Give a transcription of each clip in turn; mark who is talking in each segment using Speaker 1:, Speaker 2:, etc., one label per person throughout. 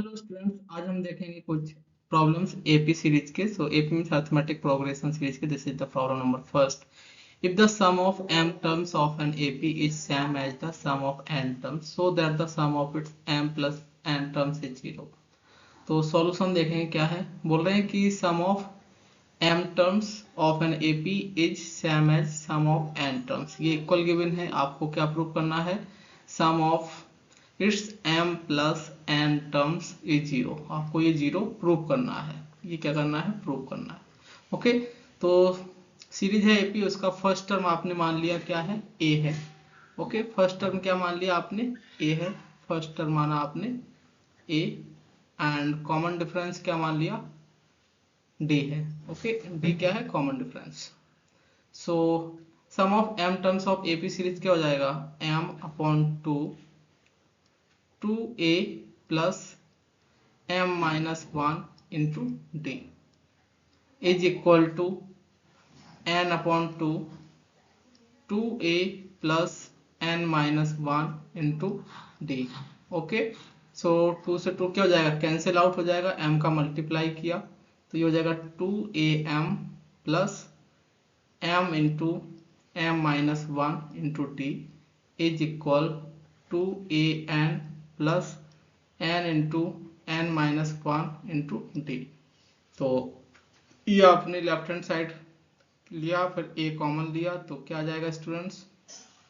Speaker 1: Hello students, आज हम देखेंगे कुछ प्रॉब्लम्स एपी सीरीज के। AP means arithmetic progression series के। This is the problem number first. If the sum of m terms of an AP is same as the sum of n terms so that the sum of its m plus n terms is 0। तो solution देखेंगे क्या है। बोल रहे हैं कि sum of m terms of an AP is same as sum of n terms. ये equal given है। आपको क्या प्रूव करना है? Sum of its m plus n terms is 0। आपको ये 0 प्रूव करना है। ये क्या करना है? प्रूव करना है। ओके, तो सीरीज है एपी, उसका फर्स्ट टर्म आपने मान लिया क्या है? a है। ओके, फर्स्ट टर्म क्या मान लिया आपने? a है। फर्स्ट टर्म माना आपने a एंड कॉमन डिफरेंस क्या मान लिया? d है। ओके, d क्या है? Common difference. So sum of m terms of AP series क्या हो जाएगा? m upon 2a plus m minus 1 into d is equal to n upon 2a plus n minus 1 into d। Okay, सो 2 से 2 क्या हो जाएगा? Cancel out हो जाएगा। m का मल्टीप्लाई किया तो ये हो जाएगा 2am plus m into m minus 1 into d is equal 2an plus n into n minus 1 into d. तो ये आपने लेफ्ट हैंड साइड लिया, फिर a कॉमन लिया तो क्या आ जाएगा स्टूडेंट्स?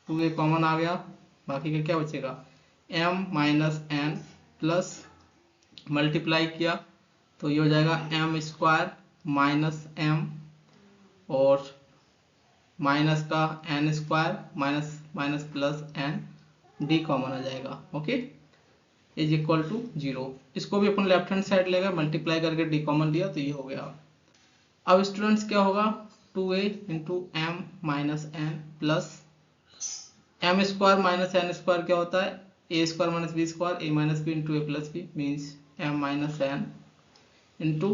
Speaker 1: 2a कॉमन आ गया। बाकी का क्या बचेगा? m minus n plus multiply किया तो ये हो जाएगा m स्क्वायर माइनस m और माइनस का n square minus minus plus n d common आ जाएगा। Okay, is equal to 0। इसको भी अपन लेफ्ट हैंड साइड लेगा, मल्टीप्लाई करके d कॉमन लिया तो ये हो गया। अब स्टूडेंट्स क्या होगा? 2a into m minus n plus m square minus n square क्या होता है? A square minus b square, a minus b into a plus b means m minus n into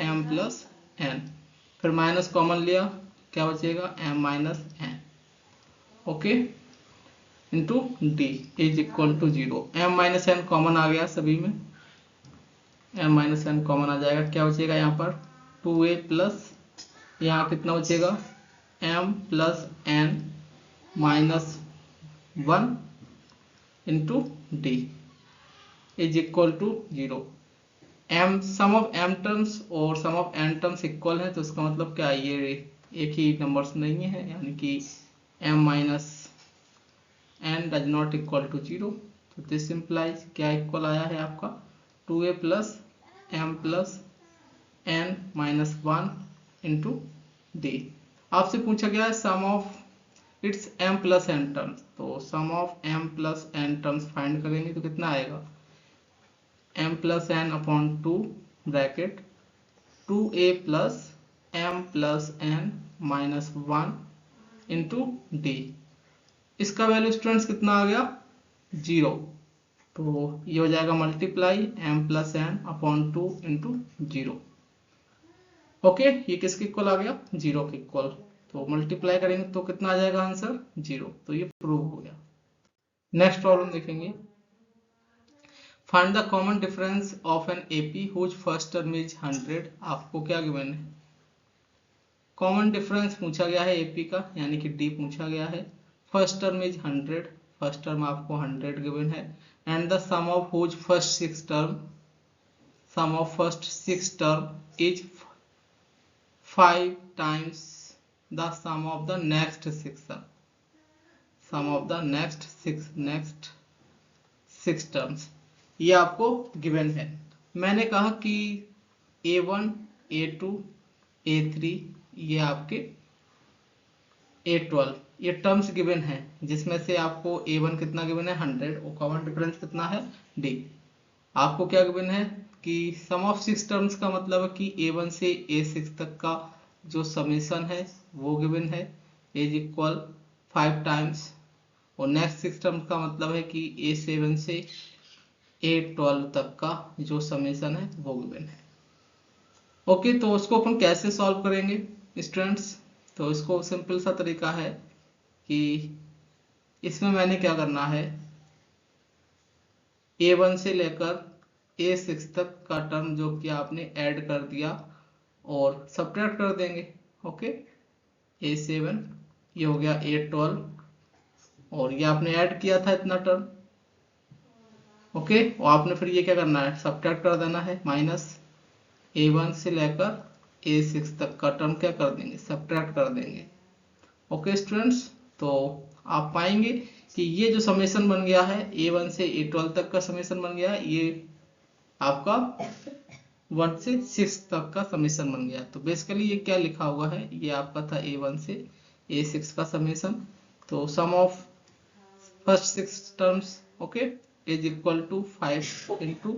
Speaker 1: m plus n. फिर minus common लिया, क्या बचेगा? M minus n. Okay, into d is equal to 0। M minus n common आ गया सभी में, m minus n common आ जाएगा। क्या बचेगा यहाँ पर? 2a प्लस यहाँ कितना बचेगा? m plus n minus 1 into d is equal to 0। m sum of m terms और sum of n terms equal है तो इसका मतलब क्या? ये एक ही नंबर्स नहीं है, यानी कि m minus n does not equal to 0। तो दिस इम्प्लाइज क्या इक्वल आया है आपका? 2a plus m plus n minus 1 into d. आपसे पूछा गया है sum of its m plus n terms, तो sum of m plus n terms find करेंगे तो कितना आएगा? m plus n upon 2 bracket 2a plus m plus n minus 1 into d. इसका वैल्यू स्टूडेंट्स कितना आ गया? 0। तो ये हो जाएगा multiply m plus n upon 2 into 0। Okay, ये किसके इक्वल आ गया? 0 के इक्वल। तो मल्टीप्लाई करेंगे तो कितना आ जाएगा आंसर? 0। तो ये प्रूव हो गया। नेक्स्ट प्रॉब्लम देखेंगे। Find the common difference of an AP whose first term is 100। आपको क्या गिवन है? कॉमन डिफरेंस पूछा गया है एपी का, यानी कि डी पूछा गया है। First term is 100, first term आपको 100 गिवन है। And the sum of whose first 6 term, sum of first 6 term is 5 times the sum of the next 6 term, sum of the next 6 terms। ये आपको given है। मैंने कहा कि a1 a2 a3 ये आपके a12 ये टर्म्स गिवन है, जिसमें से आपको a1 कितना गिवन है? 100 और कॉमन डिफरेंस कितना है? d। आपको क्या गिवन है कि सम ऑफ 6 टर्म्स का मतलब है कि a1 से a6 तक का जो समेशन है वो गिवन है, इज इक्वल 5 टाइम्स। और नेक्स्ट 6 टर्म्स का मतलब है कि a7 से a12 तक का जो समेशन है वो गिवन है। ओके, तो उसको अपन कैसे सॉल्व करेंगे स्टूडेंट्स? तो इसको सिंपल सा तरीका है कि इसमें मैंने क्या करना है, a1 से लेकर A6 तक का टर्म जो कि आपने ऐड कर दिया और सब्ट्रैक्ट कर देंगे। ओके, A7 ये हो गया A12 और ये आपने ऐड किया था इतना टर्म। ओके, और आपने फिर ये क्या करना है, सब्ट्रैक्ट कर देना है, माइनस A1 से लेकर A6 तक का टर्म क्या कर देंगे, सब्ट्रैक्ट कर देंगे। ओके स्टूडेंट्स, तो आप पाएंगे कि ये जो समेशन बन गया है A1 से A12 तक का समेशन बन गया है, ये आपका 1 से 6 तक का समेशन बन गया। तो बेसिकली ये क्या लिखा हुआ है, ये आपका था A1 से A6 का समेशन। तो sum of first 6 terms okay is equal to 5 into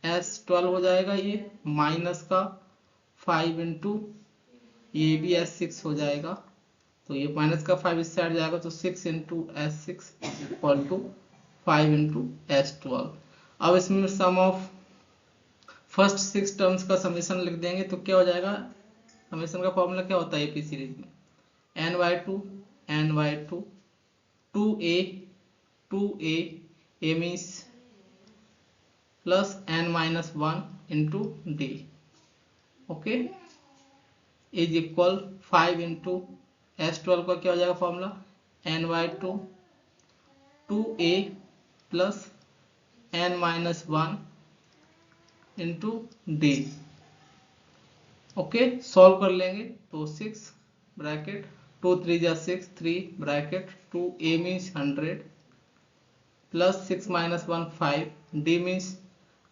Speaker 1: S12 हो जाएगा, ये माइनस का 5 इंटू ये भी S6 हो जाएगा। तो ये माइनस का 5 इससे हट जाएगा, तो 6 into S6 equal to 5 into S12। अब इसमें सम ऑफ फर्स्ट 6 टर्म्स का समेशन लिख देंगे तो क्या हो जाएगा, समेशन का फॉर्मूला क्या होता है एपी सीरीज में, n/2 2a a means plus n-1 into d. Okay, is equal 5 into S12 का क्या हो जाएगा formula, n/2 2a plus n-1 into d. Okay, solve कर लेंगे तो 6 ब्रैकेट 2 3 जा 6 3 bracket 2a means 100 plus 6 - 1 5 d means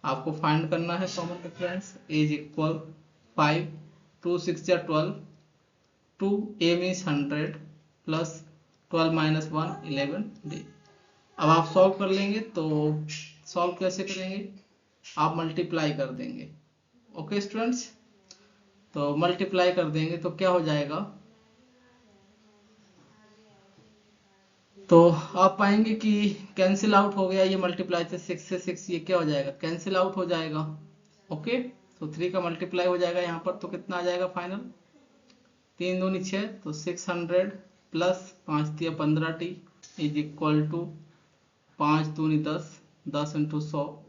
Speaker 1: आपको फाइंड करना है कॉमन डिफरेंस, इज इक्वल 5 2 6 जा 12 2a मीन्स 100 प्लस 12 - 1 11 d। अब आप सॉल्व कर लेंगे तो सॉल्व कैसे करेंगे, आप मल्टीप्लाई कर देंगे। ओके स्टूडेंट्स, तो मल्टीप्लाई कर देंगे तो क्या हो जाएगा, तो आप पाएंगे कि कैंसिल आउट हो गया, ये मल्टीप्लाई से 6 से 6 ये क्या हो जाएगा, कैंसिल आउट हो जाएगा। ओके, तो 3 का मल्टीप्लाई हो जाएगा यहाँ पर, तो कितना आ जाएगा फाइनल, 3 दूनी 6 तो 600 प्लस 5 दिया 15t इज इक्वल टू 5 दूनी 10 10 इंटू 100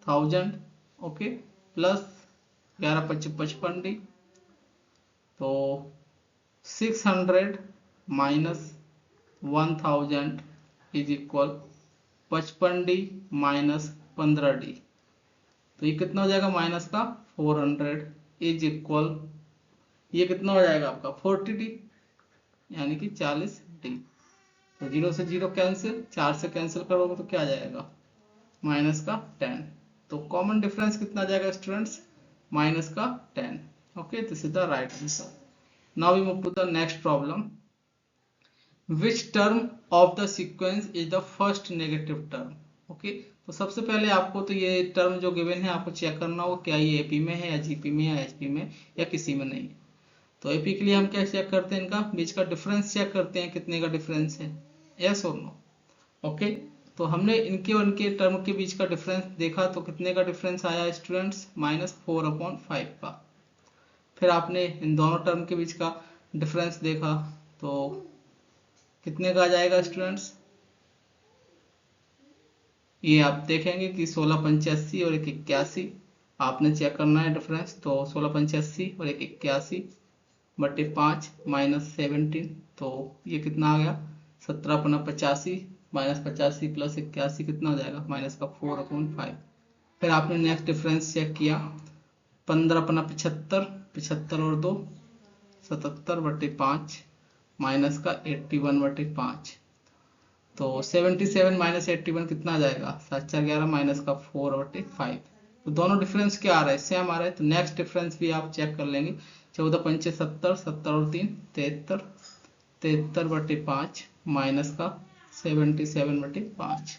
Speaker 1: 1000। ओके, प्लस 11 25 55d, तो 600 minus 1000 is equal 55d minus 15d, तो ये कितना हो जाएगा माइनस का 400 इज इक्वल ये कितना हो जाएगा आपका 40d यानी कि 40d। तो 0 से 0 कैंसिल, 4 से कैंसिल करोगे तो क्या आ जाएगा माइनस का 10। तो कॉमन डिफरेंस कितना आ जाएगा स्टूडेंट्स, माइनस का 10। Okay, this is the right answer. Now we move to the next problem. Which term of the sequence is the first negative term? Okay, तो सबसे पहले आपको तो ये टर्म जो गिवन है आपको चेक करना होगा क्या ये एपी में है या जीपी में या एचपी में या किसी में नहीं है। तो एपी के लिए हम क्या चेक करते हैं, इनका बीच का डिफरेंस चेक करते हैं, कितने का डिफरेंस है, यस और नो। ओके, तो हमने इनके और इनके टर्म के बीच का डिफरेंस देखा तो कितने का डिफरेंस आया स्टूडेंट्स, -4/5 का। फिर आपने इन दोनों टर्म के बीच का डिफरेंस देखा तो कितने का आ जाएगा स्टूडेंट्स, ये आप देखेंगे कि 1685 और 181 आपने चेक करना है डिफरेंस। तो 1685 और 181/5 -17, तो ये कितना आ गया 17/85 -85 प्लस 81 कितना हो जाएगा -4/5। फिर आपने नेक्स्ट डिफरेंस चेक किया 15/75 75 और 2 77/5 माइनस का 81/5, तो 77 - 81 कितना आ जाएगा 7 4 11 माइनस का 4/5। तो दोनों डिफरेंस क्या आ रहा है, सेम आ रहा है। तो नेक्स्ट डिफरेंस भी आप चेक कर लेंगे 14 पंचे 70 70 और 3 73 73/5 माइनस का 77/5,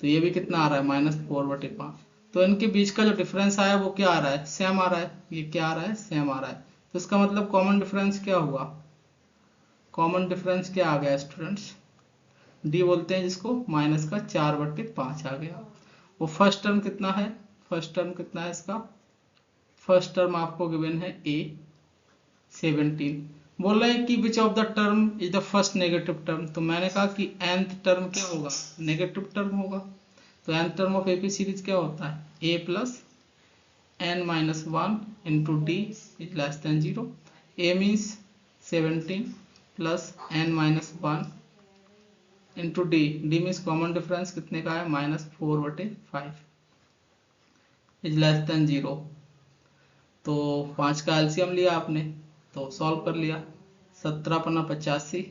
Speaker 1: तो ये भी कितना आ रहा है -4/5। तो इनके बीच का जो डिफरेंस आया वो क्या आ रहा है, सेम आ रहा है। ये क्या आ रहा है, सेम आ रहा है। तो इसका मतलब कॉमन डिफरेंस क्या हुआ, कॉमन डिफरेंस क्या आ गया स्टूडेंट्स, डी बोलते हैं जिसको, माइनस का 4/5 आ गया। वो फर्स्ट टर्म कितना है, फर्स्ट टर्म कितना है इसका, फर्स्ट टर्म आपको गिवन है ए 17। बोल रहे हैं कि which of the term is the first negative term, तो मैंने कहा कि nth टर्म क्या होगा, नेगेटिव टर्म होगा। तो nth term of AP series क्या होता है, a plus n minus 1 into d is less than 0। a means 17 plus n minus 1 into d, d means common difference कितने का है, -4/5 इज लेस देन 0। तो 5 का एलसीएम लिया आपने तो सॉल्व कर लिया, 17×85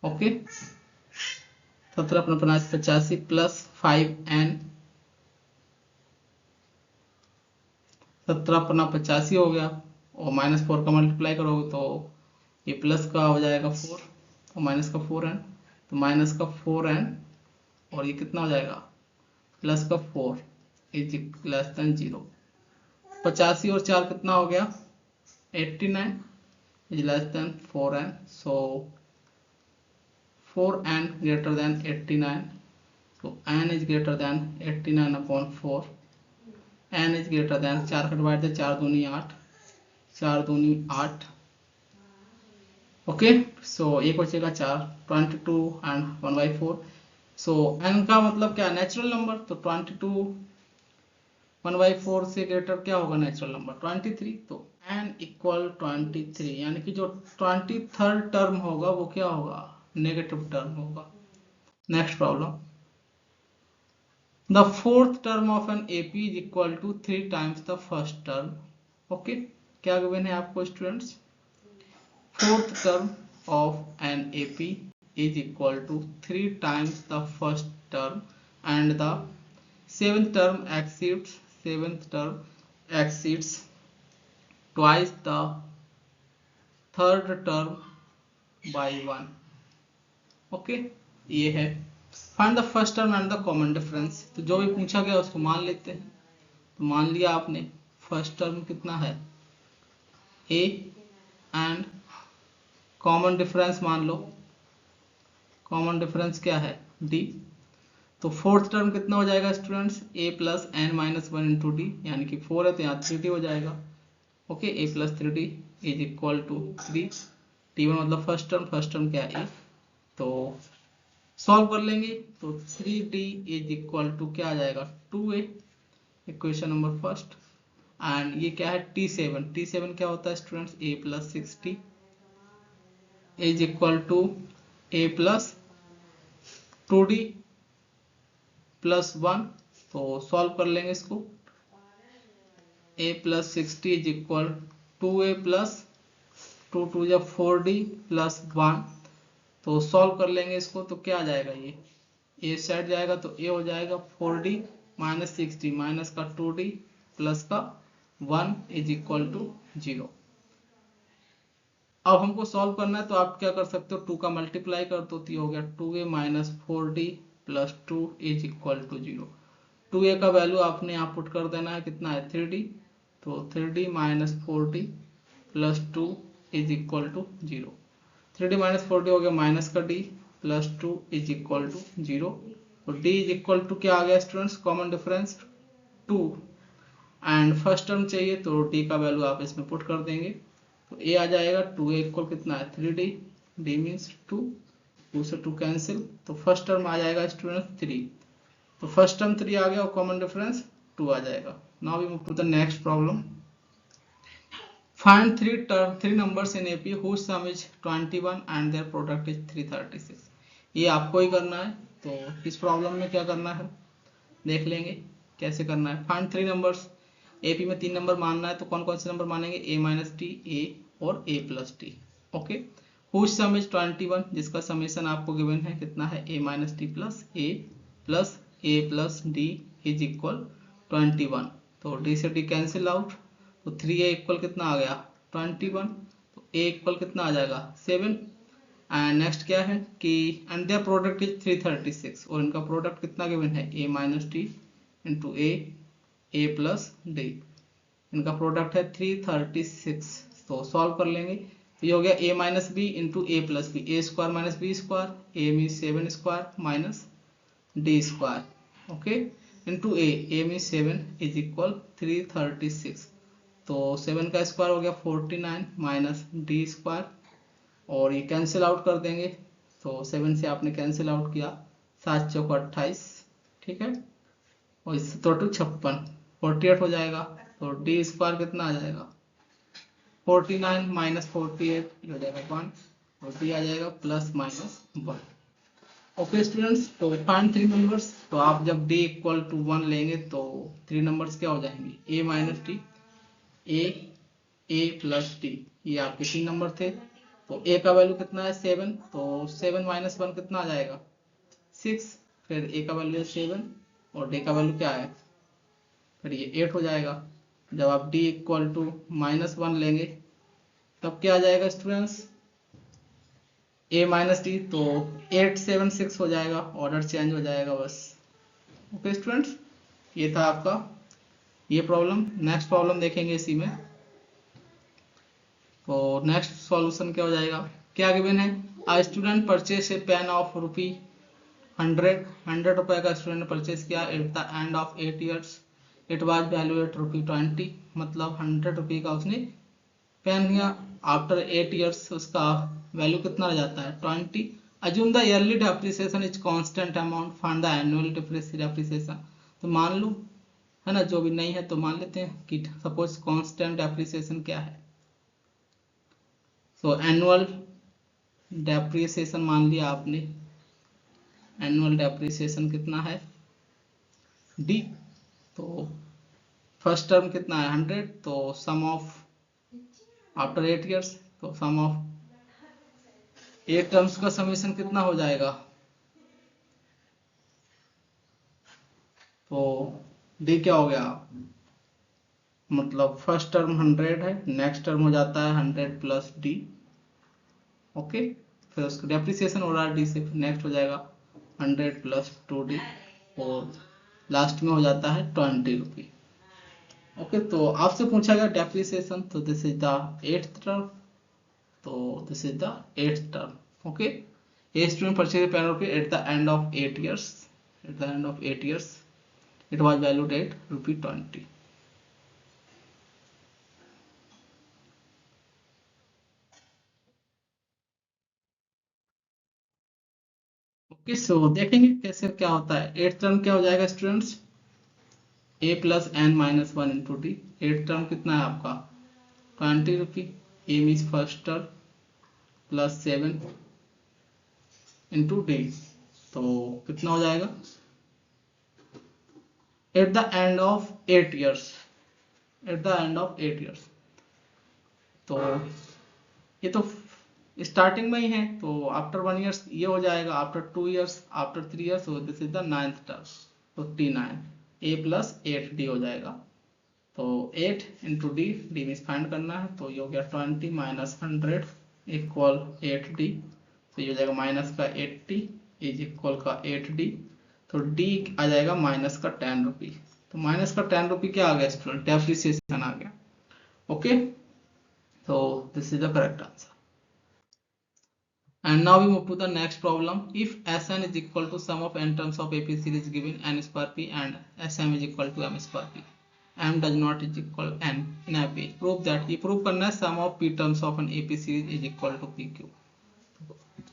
Speaker 1: ओके, 17×85 प्लस 5n, 17×85 हो गया और -4 का मल्टीप्लाई करोगे तो ये प्लस का हो जाएगा 4 और माइनस का 4n, तो माइनस का 4n और ये कितना हो जाएगा प्लस का 4 इज लेस देन 0। 85 और 4 कितना हो गया 89 is less than 4n, so 4n greater than 89, so n is greater than 89/4, n is greater than 4 का डिवाइड है 4 दूनी 8, 4 दूनी 8 ओके, सो एक बचेगा 4, 22 एंड 1/4। सो n का मतलब क्या नेचुरल नंबर, तो 22 1/4 से ग्रेटर क्या होगा नेचुरल नंबर 23, तो n इक्वल 23, यानी कि जो 23rd टर्म होगा वो क्या होगा नेगेटिव टर्म होगा। Next problem, the fourth term of an AP is equal to 3 times the first term. Okay, क्या गिवन है आपको students, fourth term of an AP is equal to 3 times the first term and the seventh term exceeds twice the third term by 1। Okay, ये है find the first term and the common difference. तो जो भी पूछा गया उसको मान लेते हैं। तो मान लिया आपने फर्स्ट टर्म कितना है a एंड कॉमन डिफरेंस मान लो, कॉमन डिफरेंस क्या है d। तो फोर्थ टर्म कितना हो जाएगा students a plus n minus 1 into d, यानी कि 4 है तो यहाँ 3d हो जाएगा। Okay, a plus 3d is equal to 3, t1 मतलब फर्स्ट टर्म क्या है a, तो सॉल्व कर लेंगे तो 3d इज इक्वल टू क्या आ जाएगा 2a, equation number first. And ये क्या है t7 क्या होता है students a plus 6t is equal to a plus 2d plus 1, तो सॉल्व कर लेंगे इसको, a plus 60 is equal 2a plus 2 जब 4d प्लस 1, तो सॉल्व कर लेंगे इसको तो क्या आ जाएगा ये साइड जाएगा तो a हो जाएगा 4d माइनस 60 माइनस का 2d प्लस का 1 इज इक्वल टू 0। अब हमको सॉल्व करना है तो आप क्या कर सकते हो 2 का मल्टीप्लाई कर दो, तो हो गया 2a minus 4d plus 2 is equal to 0। 2a का वैल्यू आपने यहाँ पुट कर देना है, कितना है 3d, तो 3d minus 4d plus 2 is equal to 0। 3d minus 4d हो गया माइनस का d plus 2 is equal to 0। तो d इज इक्वल टू क्या आ गया students common difference 2 and first term चाहिए तो d का वैल्यू आप इसमें पुट कर देंगे, तो a आ जाएगा 2a इक्वल कितना है 3d, d मीन्स 2 से 2 कैंसिल, तो फर्स्ट टर्म आ जाएगा स्टूडेंट 3, तो फर्स्ट टर्म 3 आ गया और कॉमन डिफरेंस 2 आ जाएगा। Now we move to the next problem, find three numbers in AP whose sum is 21 and their product is 336। ये आपको ही करना है, तो इस प्रॉब्लम में क्या करना है देख लेंगे कैसे करना है। फाइंड 3 नंबर्स, एपी में 3 नंबर मानना है, तो कौन कौन से नंबर मानेंगे a माइनस टी, a और a plus d. Okay, whose sum is 21, जिसका समेशन आपको गिवन है कितना है a minus d plus a plus d is equal 21, तो d से d कैंसिल आउट, तो 3a इक्वल कितना आ गया 21, तो a इक्वल कितना आ जाएगा 7। एंड नेक्स्ट क्या है कि एंड देयर प्रोडक्ट इज 336, और इनका प्रोडक्ट कितना गिवन है a minus T into a plus D, इनका प्रोडक्ट है 336, तो सॉल्व कर लेंगे। तो ये हो गया a minus b into a plus b, a square minus b square, a means 7 square minus d square, okay, into a means 7 is equal 336, तो 7 का स्क्वायर हो गया 49 माइनस डी स्क्वायर, और ये कैंसिल आउट कर देंगे, तो 7 से आपने कैंसिल आउट किया 7 चौक 28, ठीक है, और इससे टोटल 56, 48 हो जाएगा। तो डी स्क्वायर कितना आ जाएगा, 49 माइनस 48 हो जाएगा 1, और डी आ जाएगा प्लस माइनस 1। ओके स्टूडेंट्स, तो फाइंड 3 नंबर्स। तो आप जब d इक्वल टू 1 लेंगे तो 3 नंबर्स क्या हो जाएंगे, a minus D, a plus D, ये आपके 3 नंबर थे। तो a का वैल्यू कितना है 7, तो 7 माइनस 1 कितना आ जाएगा 6, फिर a का वैल्यू है 7 और d का वैल्यू क्या है, फिर ये 8 हो जाएगा। जब आप d इक्वल टू माइनस 1 लेंगे तब क्या आ जाएगा स्टूडेंट्स, a माइनस डी, तो 8 7 6 हो जाएगा, ऑर्डर चेंज हो जाएगा बस। ओके स्टूडेंट्स, ये था आपका ये प्रॉब्लम। नेक्स्ट प्रॉब्लम देखेंगे इसी में। तो नेक्स्ट सॉल्यूशन क्या हो जाएगा, क्या गिवन है, a student purchase a pen of rupee 100 रुपए का स्टूडेंट परचेस किया at the end of 8 years, it was value at rupee 20, मतलब 100 रुपये का उसने पेन लिया, आफ्टर 8 ईयर्स उसका वैल्यू कितना रह जाता है 20। Assume the yearly depreciation is constant amount, find the annual depreciation. तो मान लो है ना, जो भी नहीं है तो मान लेते हैं कि सपोज कांस्टेंट डेप्रिसिएशन क्या है, तो एनुअल डेप्रिसिएशन मान लिया आपने, एनुअल डेप्रिसिएशन कितना है डी, तो फर्स्ट टर्म कितना है 100, तो सम ऑफ आफ्टर 8 ईयर्स, तो सम ऑफ 8 टर्म्स का समेशन कितना हो जाएगा, तो डी क्या हो गया, मतलब फर्स्ट टर्म 100 है, नेक्स्ट टर्म हो जाता है 100 प्लस डी। ओके, फिर उसका डेप्रिसिएशन हो रहा है डी से, फिर नेक्स्ट हो जाएगा 100 प्लस 2d, और लास्ट में हो जाता है 20 रुपये। ओके, तो आपसे पूछा गया डेप्रिसिएशन, तो this is the 8th term, तो this is the 8th term. Okay, a student purchase pen रुपये at the end of 8 years, at the end of 8 years it was valued at rupee 20। Okay, so देखेंगे कैसे क्या होता है। 8th term क्या हो जाएगा students, a plus n minus 1 into d. 8th term कितना है आपका 20 rupee, a means first term plus 7 into d, तो कितना हो जाएगा at the end of 8 years, at the end of 8 years, तो ये तो स्टार्टिंग में ही है, तो आफ्टर 1 ईयर्स ये हो जाएगा, आफ्टर 2 ईयर्स, आफ्टर 3 ईयर्स, तो this is the 9th term, तो T9 ए प्लस 8d हो जाएगा। तो 8 into d, d means find करना है, तो ये हो गया 20 माइनस 100 इक्वल 8d, तो ये हो जाएगा माइनस का 80 इज इक्वल का 8d, तो d आ जाएगा माइनस का 10 रुपी, तो माइनस का 10 रुपी क्या आ गया स्टूडेंट, डेप्रिसिएशन आ गया। Okay, so this is the correct answer. And now we move to the next problem. If Sn is equal to sum of n terms of AP series given n square p and Sm is equal to m square p, m does not is equal n in AP, prove that, ये prove करना है sum of p terms of an AP series is equal to pq।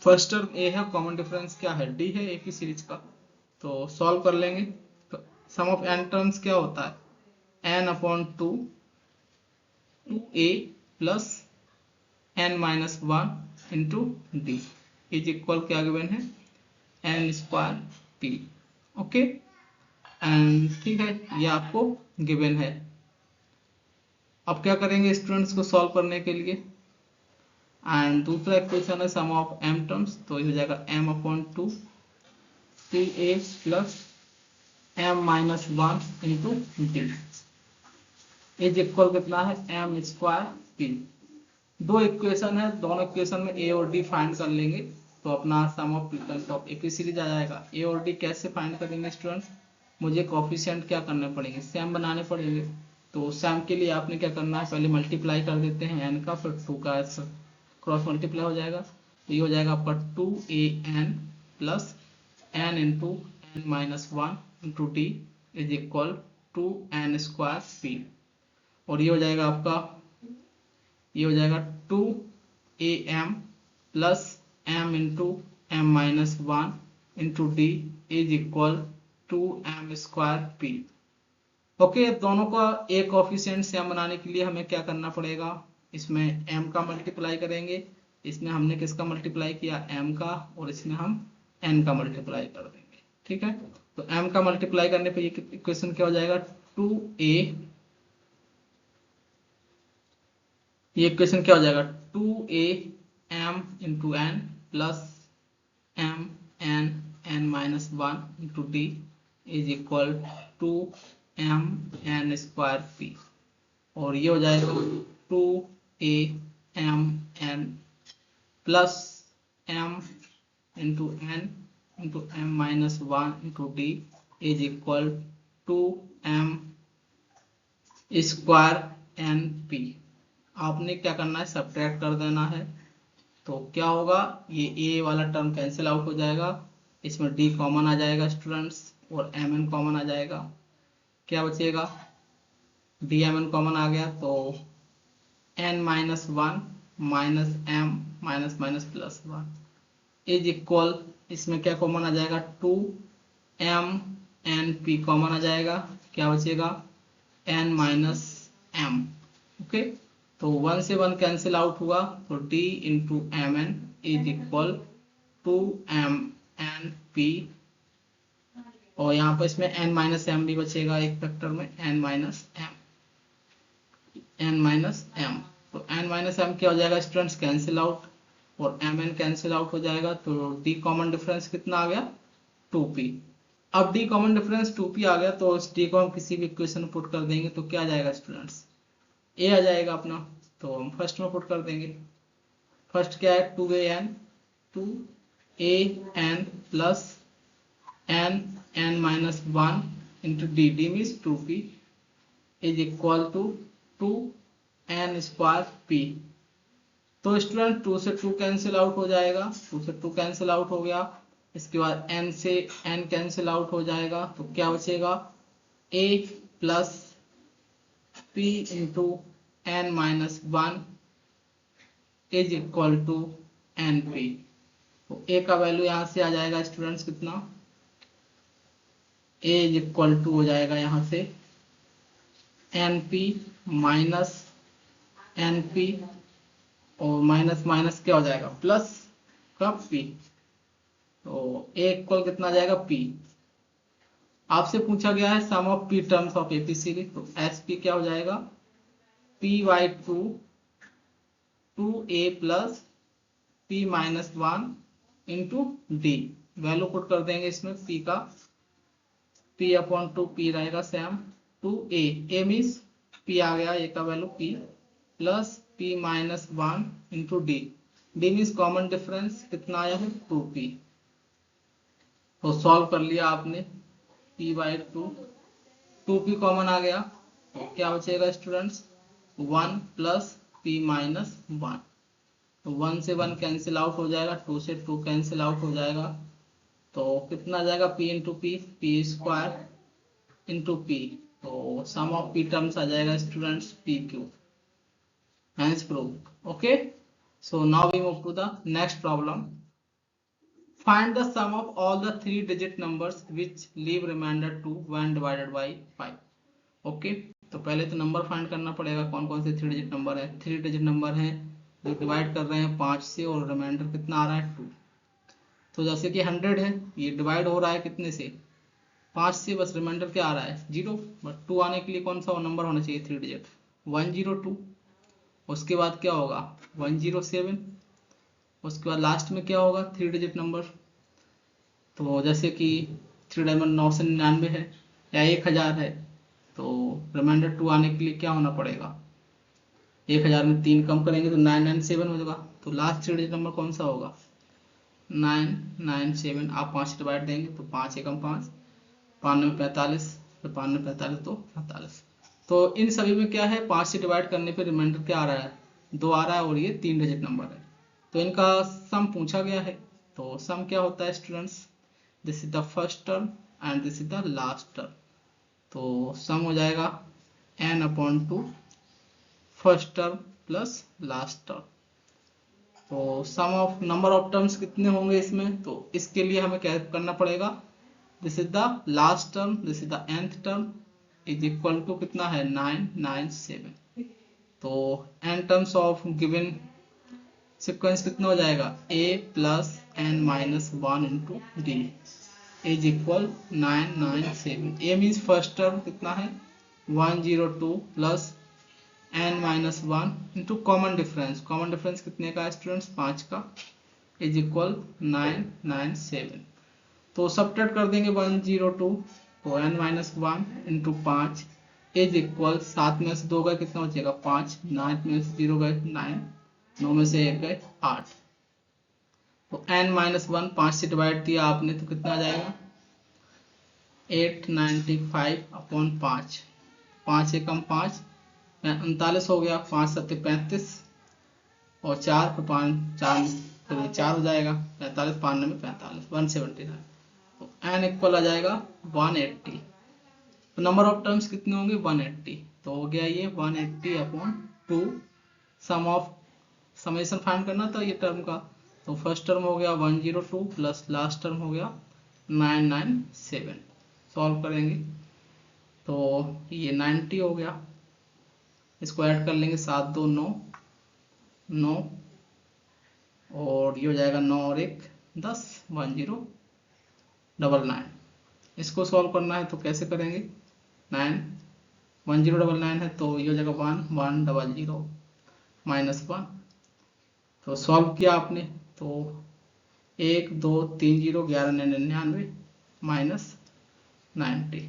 Speaker 1: First term a है, common difference क्या है d है AP series का, तो solve कर लेंगे। तो सम ऑफ n टर्म्स क्या होता है, n upon 2 2a plus n minus 1 into d is equal क्या गिवन है n square p। Okay, and ठीक है, ये आपको गिवन है। अब क्या करेंगे स्टूडेंट्स को सॉल्व करने के लिए, एंड दूसरा इक्वेशन है सम ऑफ m टर्म्स, तो ये हो जाएगा m upon 2 3a plus m minus 1 into d is equal कितना है m स्क्वायर p। दो इक्वेशन है, दोनों इक्वेशन में a और d फाइंड कर लेंगे, तो अपना sum of terms of AP series आ जाएगा। a और d कैसे फाइंड करेंगे स्टूडेंट्स, मुझे कोफिशिएंट क्या करने पड़ेंगे, सेम बनाने पड़ेंगे। तो सेम के लिए आपने क्या करना है, पहले मल्टीप्लाई कर देते हैं n का, फिर 2 का क्रॉस मल्टीप्लाई हो जाएगा, तो ये हो जाएगा आपका 2an plus n into n minus 1 into d is equal 2n square p, और ये हो जाएगा आपका, ये हो जाएगा 2am plus m into m minus 1 into d is equal 2m² p। Okay, दोनों का एक कोफिशिएंट सेम बनाने के लिए हमें क्या करना पड़ेगा, इसमें m का मल्टीप्लाई करेंगे, इसमें हमने किसका मल्टीप्लाई किया, m का, और इसमें हम n का मल्टीप्लाई कर देंगे। ठीक है, तो m का मल्टीप्लाई करने पे ये इक्वेशन क्या हो जाएगा, 2a, ये इक्वेशन क्या हो जाएगा, 2a m into n plus m n n minus 1 into d is equal to m n square p, और ये हो जाएगा 2a m n plus m into n into m minus 1 into d is equal to m square n p। आपने क्या करना है, subtract कर देना है। तो क्या होगा, ये a वाला टर्म कैंसिल आउट हो जाएगा, इसमें d कॉमन आ जाएगा स्टूडेंट्स, और mn कॉमन आ जाएगा। क्या बचेगा, dmn कॉमन आ गया, तो n minus 1 minus m minus minus plus 1 is equal, इसमें क्या कॉमन आ जाएगा, 2m n p कॉमन आ जाएगा। क्या बचेगा, n माइनस m। ओके, तो 1 से 1 कैंसिल आउट हुआ, तो d into m n is equal to m n p, और यहाँ पर इसमें n माइनस एम भी बचेगा एक फैक्टर में, n माइनस एम। तो n माइनस एम क्या हो जाएगा स्टूडेंट्स, कैंसिल आउट, और एम एन कैंसिल आउट हो जाएगा, तो d कॉमन डिफरेंस कितना आ गया, 2p। अब d कॉमन डिफरेंस 2p आ गया, तो इस d को हम किसी भी इक्वेशन में पुट कर देंगे, तो क्या आ जाएगा स्टूडेंट्स, a आ जाएगा अपना, तो हम फर्स्ट में पुट कर देंगे। फर्स्ट क्या है, 2an plus n minus 1 into d means 2p is equal to 2n square p। तो स्टूडेंट 2 से 2 कैंसिल आउट हो जाएगा, 2 से 2 कैंसिल आउट हो गया, इसके बाद n से n कैंसिल आउट हो जाएगा, तो क्या बचेगा, a plus p into n minus 1 is equal to n p. तो a का वैल्यू यहाँ से आ जाएगा स्टूडेंट्स कितना, a इज इक्वल टू हो जाएगा यहाँ से n p minus n p, और माइनस माइनस क्या हो जाएगा, प्लस का p, तो a इक्वल कितना आ जाएगा, p। आपसे पूछा गया है sum of p terms of APCD, तो एस पी क्या हो जाएगा, p/2 2a plus p minus 1 into D, value put कर देंगे इसमें p का, p अपॉन 2p रहेगा सेम, 2a मीन्स p आ गया, a का value p plus p minus 1 into d means common difference कितना आया है, 2p। तो सॉल्व कर लिया आपने, p/2 2p कॉमन आ गया, तो क्या बचेगा स्टूडेंट्स, 1 प्लस p माइनस 1, तो 1 से 1 कैंसिल आउट हो जाएगा, 2 से 2 कैंसिल आउट हो जाएगा, तो कितना आ जाएगा, p into P square into P, तो सम ऑफ p टर्म्स आ जाएगा students pq, hence proved। Okay, so now we move to the next problem। Find the sum of all the 3-digit numbers which leave remainder 2 when divided by 5। Okay, तो पहले तो number find करना पड़ेगा, कौन कौन से 3 digit number है, 3 digit number है जो डिवाइड कर रहे हैं 5 से, और रिमाइंडर कितना आ रहा है, 2। तो जैसे कि 100 है, ये डिवाइड हो रहा है कितने से, 5 से, बस रिमाइंडर क्या आ रहा है, 0, बट 2 आने के लिए कौन सा नंबर होना चाहिए, 3 डिजिट, 102। उसके बाद क्या होगा, 107, उसके बाद लास्ट में क्या होगा, 3 डिजिट नंबर, तो जैसे कि 3 डायमंड 999 है या 1000 है, तो रिमाइंडर 2 आने के लिए क्या होना पड़ेगा, 1000 में 3 कम करेंगे तो 997 हो जाएगा, तो लास्ट 3 डिजिट नंबर कौन सा होगा, 997। आप 5 डिवाइड देंगे तो 5 एकम 5, 5 में 45, तो 5 में 45 तो 48। तो इन सभी में क्या है, 5 से डिवाइड करने पे रिमाइंडर क्या आ रहा है, 2 आ रहा है, और ये 3 डिजिट नंबर है, तो इनका सम पूछा गया है। तो सम क्या होता है students, this is the first term and this is the last term, तो सम हो जाएगा n/2 first term plus last term. तो sum of number of terms कितने होंगे इसमें, तो इसके लिए हमें क्या करना पड़ेगा, this is the last term, this is the nth term, is equal to कितना है 997। तो n terms of given sequence कितना हो जाएगा a plus n minus 1 into d is equal 997। a means first term कितना है 102 plus n minus 1 into common difference, common difference कितने का स्टूडेंट्स 5 का, इज इक्वल 997। तो सब्ट्रैक्ट कर देंगे 102, तो n minus 1 into 5 is equal 7 में से 2 गए कितना बचेगा 5, 9 में से 0 गए 9, 9 में से 1 गए 8। तो n माइनस 1 5 से डिवाइड दिया आपने तो कितना आ जाएगा 895 अपॉन 5, 5 एकम 5 39 हो गया, 5 सत्ते 35 और 4 पर 5 4 तो 4 हो जाएगा 45, 5 में 45 179। तो n इक्वल आ जाएगा 180। तो नंबर ऑफ टर्म्स कितने होंगे 180। तो हो गया ये 180 upon 2, sum of summation find करना था ये टर्म का। तो फर्स्ट टर्म हो गया 102 प्लस लास्ट टर्म हो गया 997। सॉल्व करेंगे तो ये 90 हो गया, इसको ऐड कर लेंगे 7 2 9 9 और ये हो जाएगा 9 और 1 10 1099। इसको सॉल्व करना है तो कैसे करेंगे 9 1099 है तो ये हो जाएगा 1 1 0 माइनस 1। तो सॉल्व किया आपने तो 1 2 3 0 11 99 माइनस 90।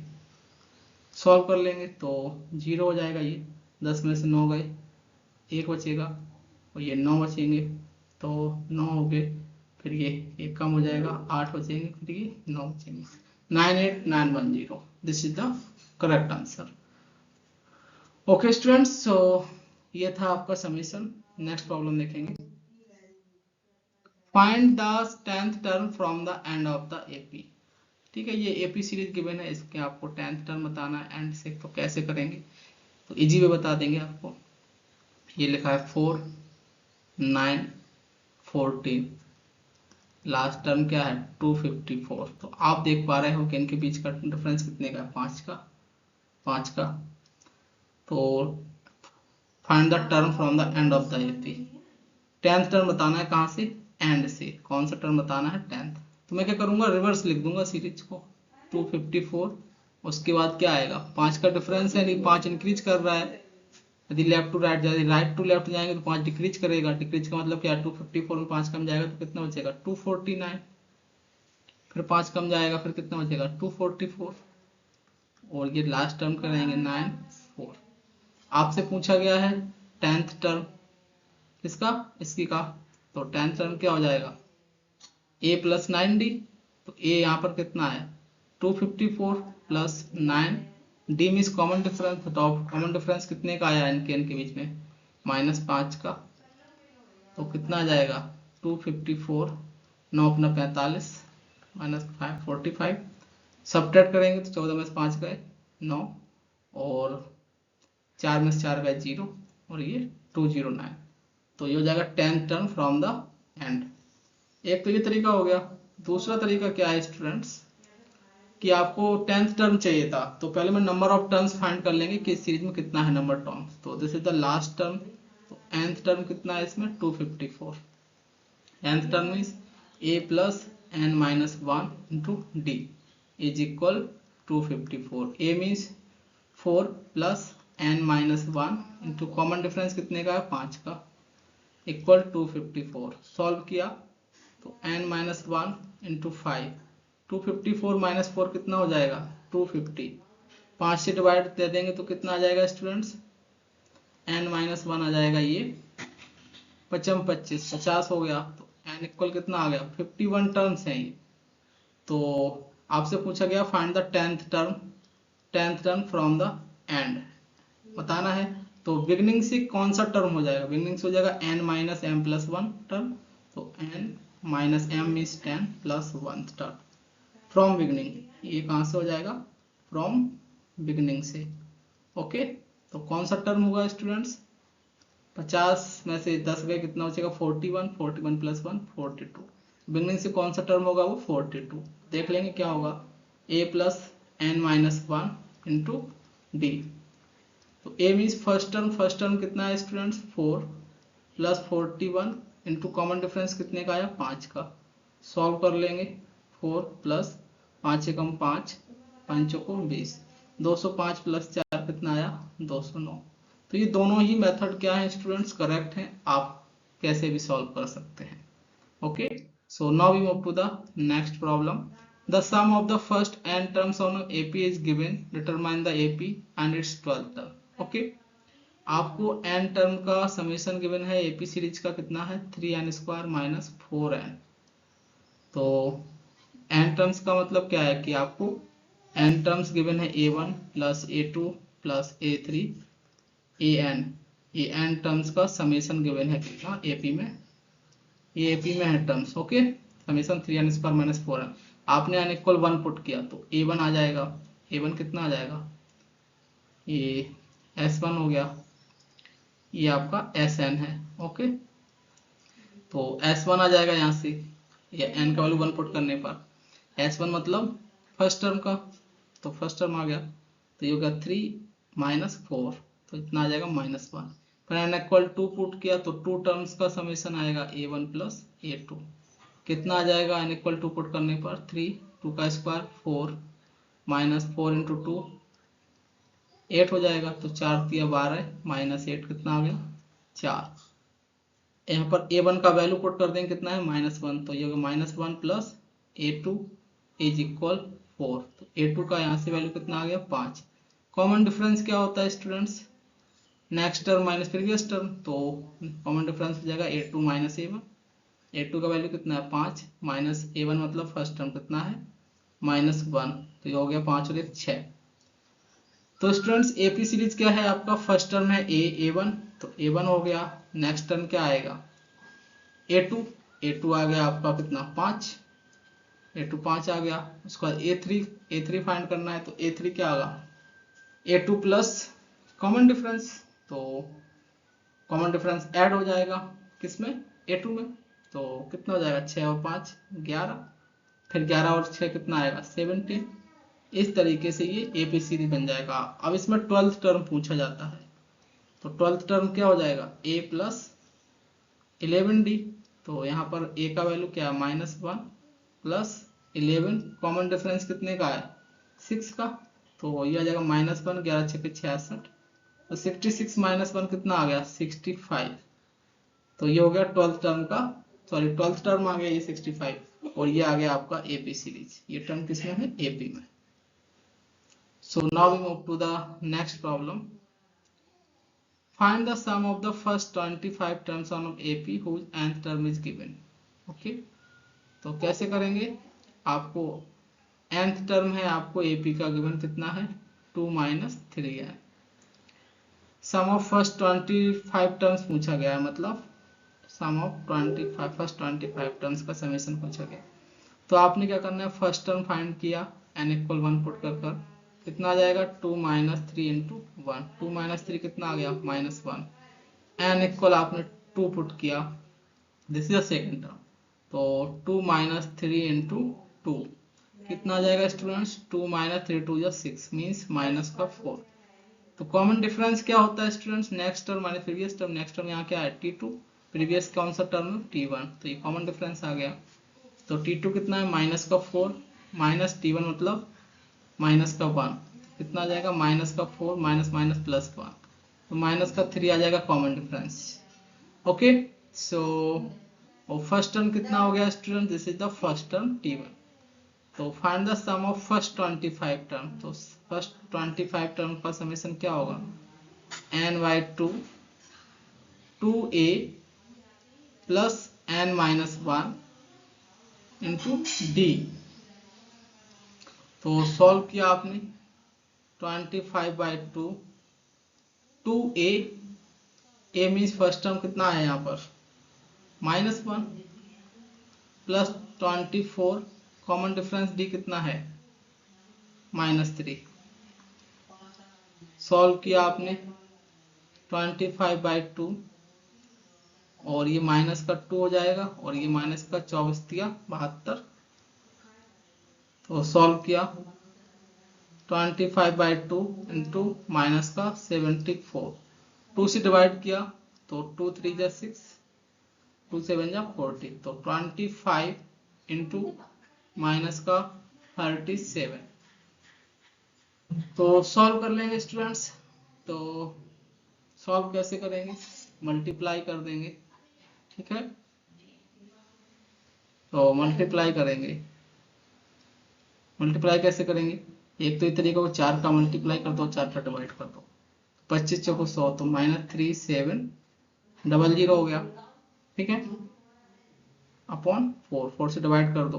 Speaker 1: सॉल्व कर लेंगे तो 0 हो जाएगा, ये 10 में से 9 गए 1 बचेगा और ये 9 बचेंगे तो 9 हो गए, फिर ये 1 कम हो जाएगा 8 बचेंगे, फिर ये 9 बचेंगे 98910। This is the correct answer. Okay students, so ये था आपका समीशन। नेक्स्ट प्रॉब्लम देखेंगे। Find the 10th term from the end of the AP. ठीक है, ये एपी सीरीज गिवन है, इसके आपको 10th टर्म बताना है एंड से। तो कैसे करेंगे तो इजी वे बता देंगे आपको। ये लिखा है 4 9 14, लास्ट टर्म क्या है 254। तो आप देख पा रहे हो कि इनके बीच का डिफरेंस कितने का है 5 का। तो find the term from the end of the AP. 10th term बताना है कहाँ से एंड से, कौन सा टर्म बताना है 10th। तो मैं क्या करूंगा रिवर्स लिख दूंगा सीरीज को 254, उसके बाद क्या आएगा 5 का डिफरेंस है, नहीं 5 इंक्रीज कर रहा है। यदि लेफ्ट टू राइट जाए, राइट टू लेफ्ट जाएंगे तो 5 डिक्रीज करेगा। डिक्रीज का मतलब क्या 254 में 5 कम जाएगा तो कितना बचेगा 249, फिर 5 कम जाएगा फिर कितना बचेगा 244 और ये लास्ट टर्म करेंगे 94। आपसे पूछा गया है 10th टर्म किसका, इसकी का। तो 10th टर्म क्या हो जाएगा a प्लस 9d। तो a यहाँ पर कितना है 254 plus 9, d means common difference. तो कॉमन डिफरेंस कितने का आया इनके बीच में -5 का। तो कितना आ जाएगा 254 9 अपना 45 -5 45। सब्ट्रैक्ट करेंगे तो 14 में से 5 गए 9 और 4 में से 4 गए 0 और ये 209। तो ये हो जाएगा 10th term from the and. एक तो ये तरीका हो गया। दूसरा तरीका क्या है स्टूडेंट्स कि आपको 10th टर्म चाहिए था, तो पहले मैं नंबर ऑफ टर्म्स फाइंड कर लेंगे कि इस सीरीज में कितना है नंबर टर्म्स। तो this is the last term. तो nth टर्म कितना है इसमें 254। nth term means a plus n minus 1 into d is equal 254। a means 4 plus n minus 1 into common difference कितने का है 5 का इक्वल 254। सॉल्व किया तो n माइनस 1 इंटू 5, 254 माइनस 4 कितना हो जाएगा 250। 5 से डिवाइड दे देंगे तो कितना आ जाएगा स्टूडेंट्स n माइनस 1 आ जाएगा ये 25 50 हो गया। तो n इक्वल कितना आ गया 51 टर्म्स हैं ये। तो आपसे पूछा गया find the 10th term from the and बताना है। तो बिगनिंग से कौन सा टर्म हो जाएगा, बिगनिंग से हो जाएगा n minus m plus 1 term. तो n minus m means 10 plus 1 term from beginning. ये कहाँ से हो जाएगा फ्रॉम बिगनिंग से। ओके, तो कौन सा टर्म होगा स्टूडेंट्स 50 में से 10 गए कितना बचेगा 41, 41 प्लस 1 42। बिगनिंग से कौन सा टर्म होगा वो 42। देख लेंगे क्या होगा a plus n minus one into d. तो ए मीन्स फर्स्ट टर्म कितना है students 4 plus 41 into common difference कितने का आया 5 का। सॉल्व कर लेंगे 4 प्लस 5 एकम 5 5 को 20 205 प्लस 4 कितना आया 209। तो ये दोनों ही मेथड क्या है स्टूडेंट्स करेक्ट हैं, आप कैसे भी सॉल्व कर सकते हैं। Okay, so now we move to the next problem. The sum of the first n terms on AP is given, determine the AP and its 12th term. Okay, आपको n term का summation given है AP series का कितना है 3n square minus 4n। तो n टर्म्स का मतलब क्या है कि आपको n टर्म्स गिवन है A1 plus A2 plus A3 an, ये n टर्म्स का समेशन गिवन है कितना AP में, ये AP में है terms. Okay, summation 3n square minus 4n। आपने n इक्वल 1 पुट किया तो A1 आ जाएगा, A1 कितना आ जाएगा, ये S1 हो गया, ये आपका Sn है। ओके, तो S1 आ जाएगा यहाँ से, ये n का वैल्यू 1 पुट करने पर S1 मतलब फर्स्ट टर्म का, तो फर्स्ट टर्म आ गया, तो ये हो गया 3 माइनस 4, तो इतना आ जाएगा -1। फिर n इक्वल 2 पुट किया तो 2 टर्म्स का समेशन आएगा A1 प्लस A2, कितना आ जाएगा n इक्वल 2 पुट करने पर 3 2 का स्क्वायर 4 माइनस 4 इंटू 2 8 हो जाएगा, तो 4 दिया 12 माइनस 8 कितना आ गया 4। यहाँ पर A1 का वैल्यू पुट कर देंगे कितना है -1, तो ये होगा -1 प्लस A2 इज इक्वल 4, तो A2 का यहाँ से वैल्यू कितना आ गया 5। कॉमन डिफरेंस क्या होता है students, next term minus previous term, तो कॉमन डिफरेंस हो जाएगा A2 माइनस A1। A2 का वैल्यू कितना है 5 माइनस A1 मतलब फर्स्ट टर्म कितना है -1, तो ये हो गया 5 और 1 6। तो स्टूडेंट्स AP सीरीज क्या है आपका, फर्स्ट टर्म है A1, तो A1 हो गया, नेक्स्ट टर्म क्या आएगा A2, A2 आ गया आपका कितना 5, A2 5 आ गया। उसके बाद A3 फाइंड करना है, तो A3 क्या होगा A2 प्लस कॉमन डिफरेंस, तो कॉमन डिफरेंस ऐड हो जाएगा किसमें A2 में, तो कितना हो जाएगा 6 और 5 11, फिर 11 और 6 कितना आएगा 17। इस तरीके से ये AP सीरीज बन जाएगा। अब इसमें 12th टर्म पूछा जाता है, तो 12th टर्म क्या हो जाएगा A प्लस 11D, तो यहाँ पर A का वैल्यू क्या है -1 प्लस 11, कॉमन डिफरेंस कितने का है 6 का, तो ये आ जाएगा -1 11 6 66, तो 66 -1 कितना आ गया 65, तो ये हो गया 12th टर्म का, सॉरी 12th टर्म आ गया ये 65, और ये आ गया आपका AP सीरीज, ये टर्म किसमें है AP में। So now we move to the next problem. Find the sum of the first 25 terms on AP whose nth term is given। Okay, तो कैसे करेंगे, आपको nth टर्म है आपको AP का गिवन कितना है 2 माइनस 3 है। सम ऑफ फर्स्ट 25 टर्म्स पूछा गया है, मतलब सम ऑफ 25 फर्स्ट 25 टर्म्स का समेशन पूछा गया। तो आपने क्या करना है, फर्स्ट टर्म फाइंड किया n इक्वल 1 पुट कर कितना आ जाएगा 2 माइनस 3 इंटू 1, 2 माइनस 3 कितना आ गया -1, n इक्वल आपने 2 पुट किया, this is the second term, तो 2 माइनस 3 इंटू 2 कितना आ जाएगा स्टूडेंट्स 2 माइनस 3 2 6 मीन्स माइनस का 4। तो कॉमन डिफरेंस क्या होता है students, next term minus previous term, next term यहाँ क्या है T2, प्रीवियस कौन सा टर्म T1, तो ये कॉमन डिफरेंस आ गया। तो T2 कितना है माइनस का 4 माइनस T1 मतलब माइनस का 1, कितना आ जाएगा माइनस का 4 माइनस माइनस प्लस 1, तो माइनस का 3 आ जाएगा common difference. Okay, so first term कितना हो गया student, this is the first term T1। तो find the sum of first 25 term, तो फर्स्ट 25 टर्म का समेशन क्या होगा n/2 2a plus n minus 1 into d। तो सॉल्व किया आपने 25/2 2a, a means first term कितना है यहाँ पर -1 प्लस 24, कॉमन डिफरेंस d कितना है -3। सॉल्व किया आपने 25/2 और ये माइनस का 2 हो जाएगा और ये माइनस का 24 दिया 72। तो सॉल्व किया 25/2 इंटू माइनस का 74, 2 से डिवाइड किया तो 2 3 जा 6, 2 7 जा 40, तो 25 इंटू माइनस का 37। तो सॉल्व कर लेंगे स्टूडेंट्स। तो सॉल्व कैसे करेंगे, मल्टीप्लाई कर देंगे, ठीक है। तो मल्टीप्लाई करेंगे, मल्टीप्लाई कैसे करेंगे, एक तो इस तरीके को 4 का मल्टीप्लाई कर दो, 4 का डिवाइड कर दो, 25 चौको 100, तो -3700 हो गया, ठीक है, अपॉन 4, 4 से डिवाइड कर दो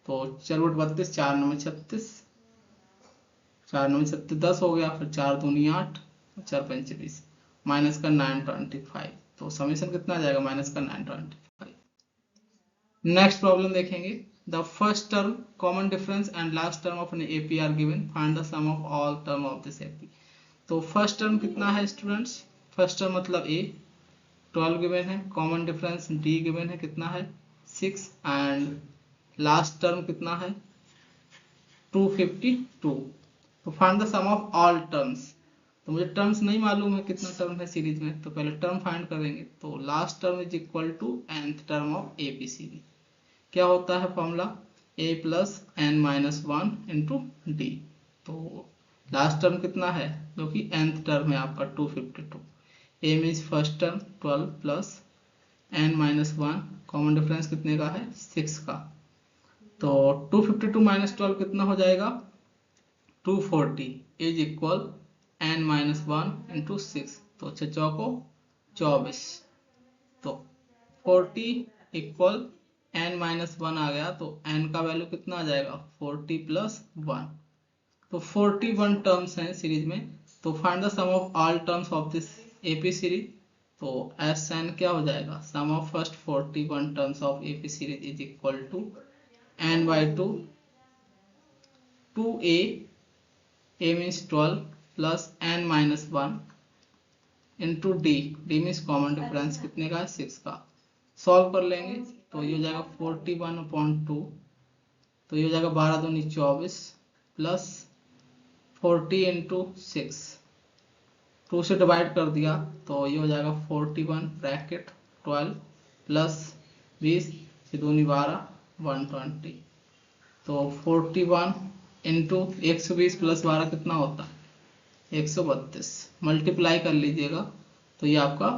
Speaker 1: तो 4×32, 4 9 36, 4 9 36 10 हो गया, फिर 4 दूनी 8, 4 5 20, माइनस का 925, तो समीशन कितना आ जाएगा, माइनस का 925। नेक्स्ट प्रॉब्लम देखेंगे। The first term, common difference and last term of an AP are given, find the sum of all term of this AP. तो फर्स्ट टर्म कितना है स्टूडेंट्स, फर्स्ट टर्म मतलब a 12 given है, common difference d given है कितना है 6, and last term कितना है 252। तो find the sum of all terms, तो मुझे टर्म्स नहीं मालूम है कितना टर्म है सीरीज में, तो पहले टर्म फाइंड करेंगे। तो last term is equal to nth term of ABCD. क्या होता है formula, a plus n minus 1 into d. तो लास्ट टर्म कितना है, जो कि nth टर्म है आपका 252, a means first term 12 plus n minus 1, common difference कितने का है 6 का, तो 252 माइनस 12 कितना हो जाएगा 240 is equal n minus 1 into 6, तो 6 चौको 24, तो 40 इक्वल n माइनस 1 आ गया, तो n का वैल्यू कितना आ जाएगा 40 प्लस 1, तो 41 टर्म्स हैं सीरीज में। तो find the sum of all terms of this AP series. तो एस एन क्या हो जाएगा, sum of first 41 terms of AP series is equal to n/2 2a, a means 12 plus n minus 1 into d, d means common difference कितने का है 6 का। Solve कर लेंगे तो ये हो जाएगा 41/2, तो ये हो जाएगा 12 दूनी 24 प्लस 40 इंटू 6, 2 से डिवाइड कर दिया तो ये हो जाएगा 41 ब्रैकेट 12 प्लस 20 से दूनी 12 120, तो 41 इंटू 120 प्लस 12 कितना होता है 132, मल्टीप्लाई कर लीजिएगा तो ये आपका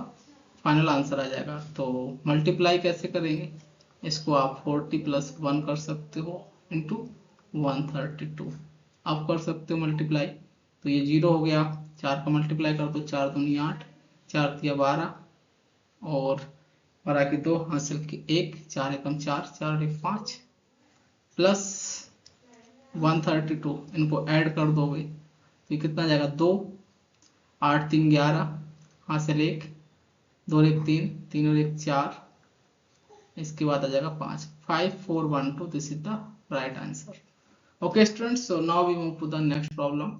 Speaker 1: फाइनल आंसर आ जाएगा। तो मल्टीप्लाई कैसे करेंगे, इसको आप 40 प्लस 1 कर सकते हो इंटू 132, आप कर सकते हो मल्टीप्लाई, तो ये 0 हो गया, 4 का मल्टीप्लाई कर दो, 4 दूनी 8, 4 तिया 12 और 12 की 2 हासिल की 1, 4 एकम 4, 4 एक 5 प्लस 132, इनको ऐड कर दोगे तो ये कितना जाएगा 2, 8 3 11 हासिल 1, 2 एक 3, 3 और 1 4, इसके बाद आ जाएगा 5, 5 4 1 2, this is the right answer. Okay students, so now we move to the next problem.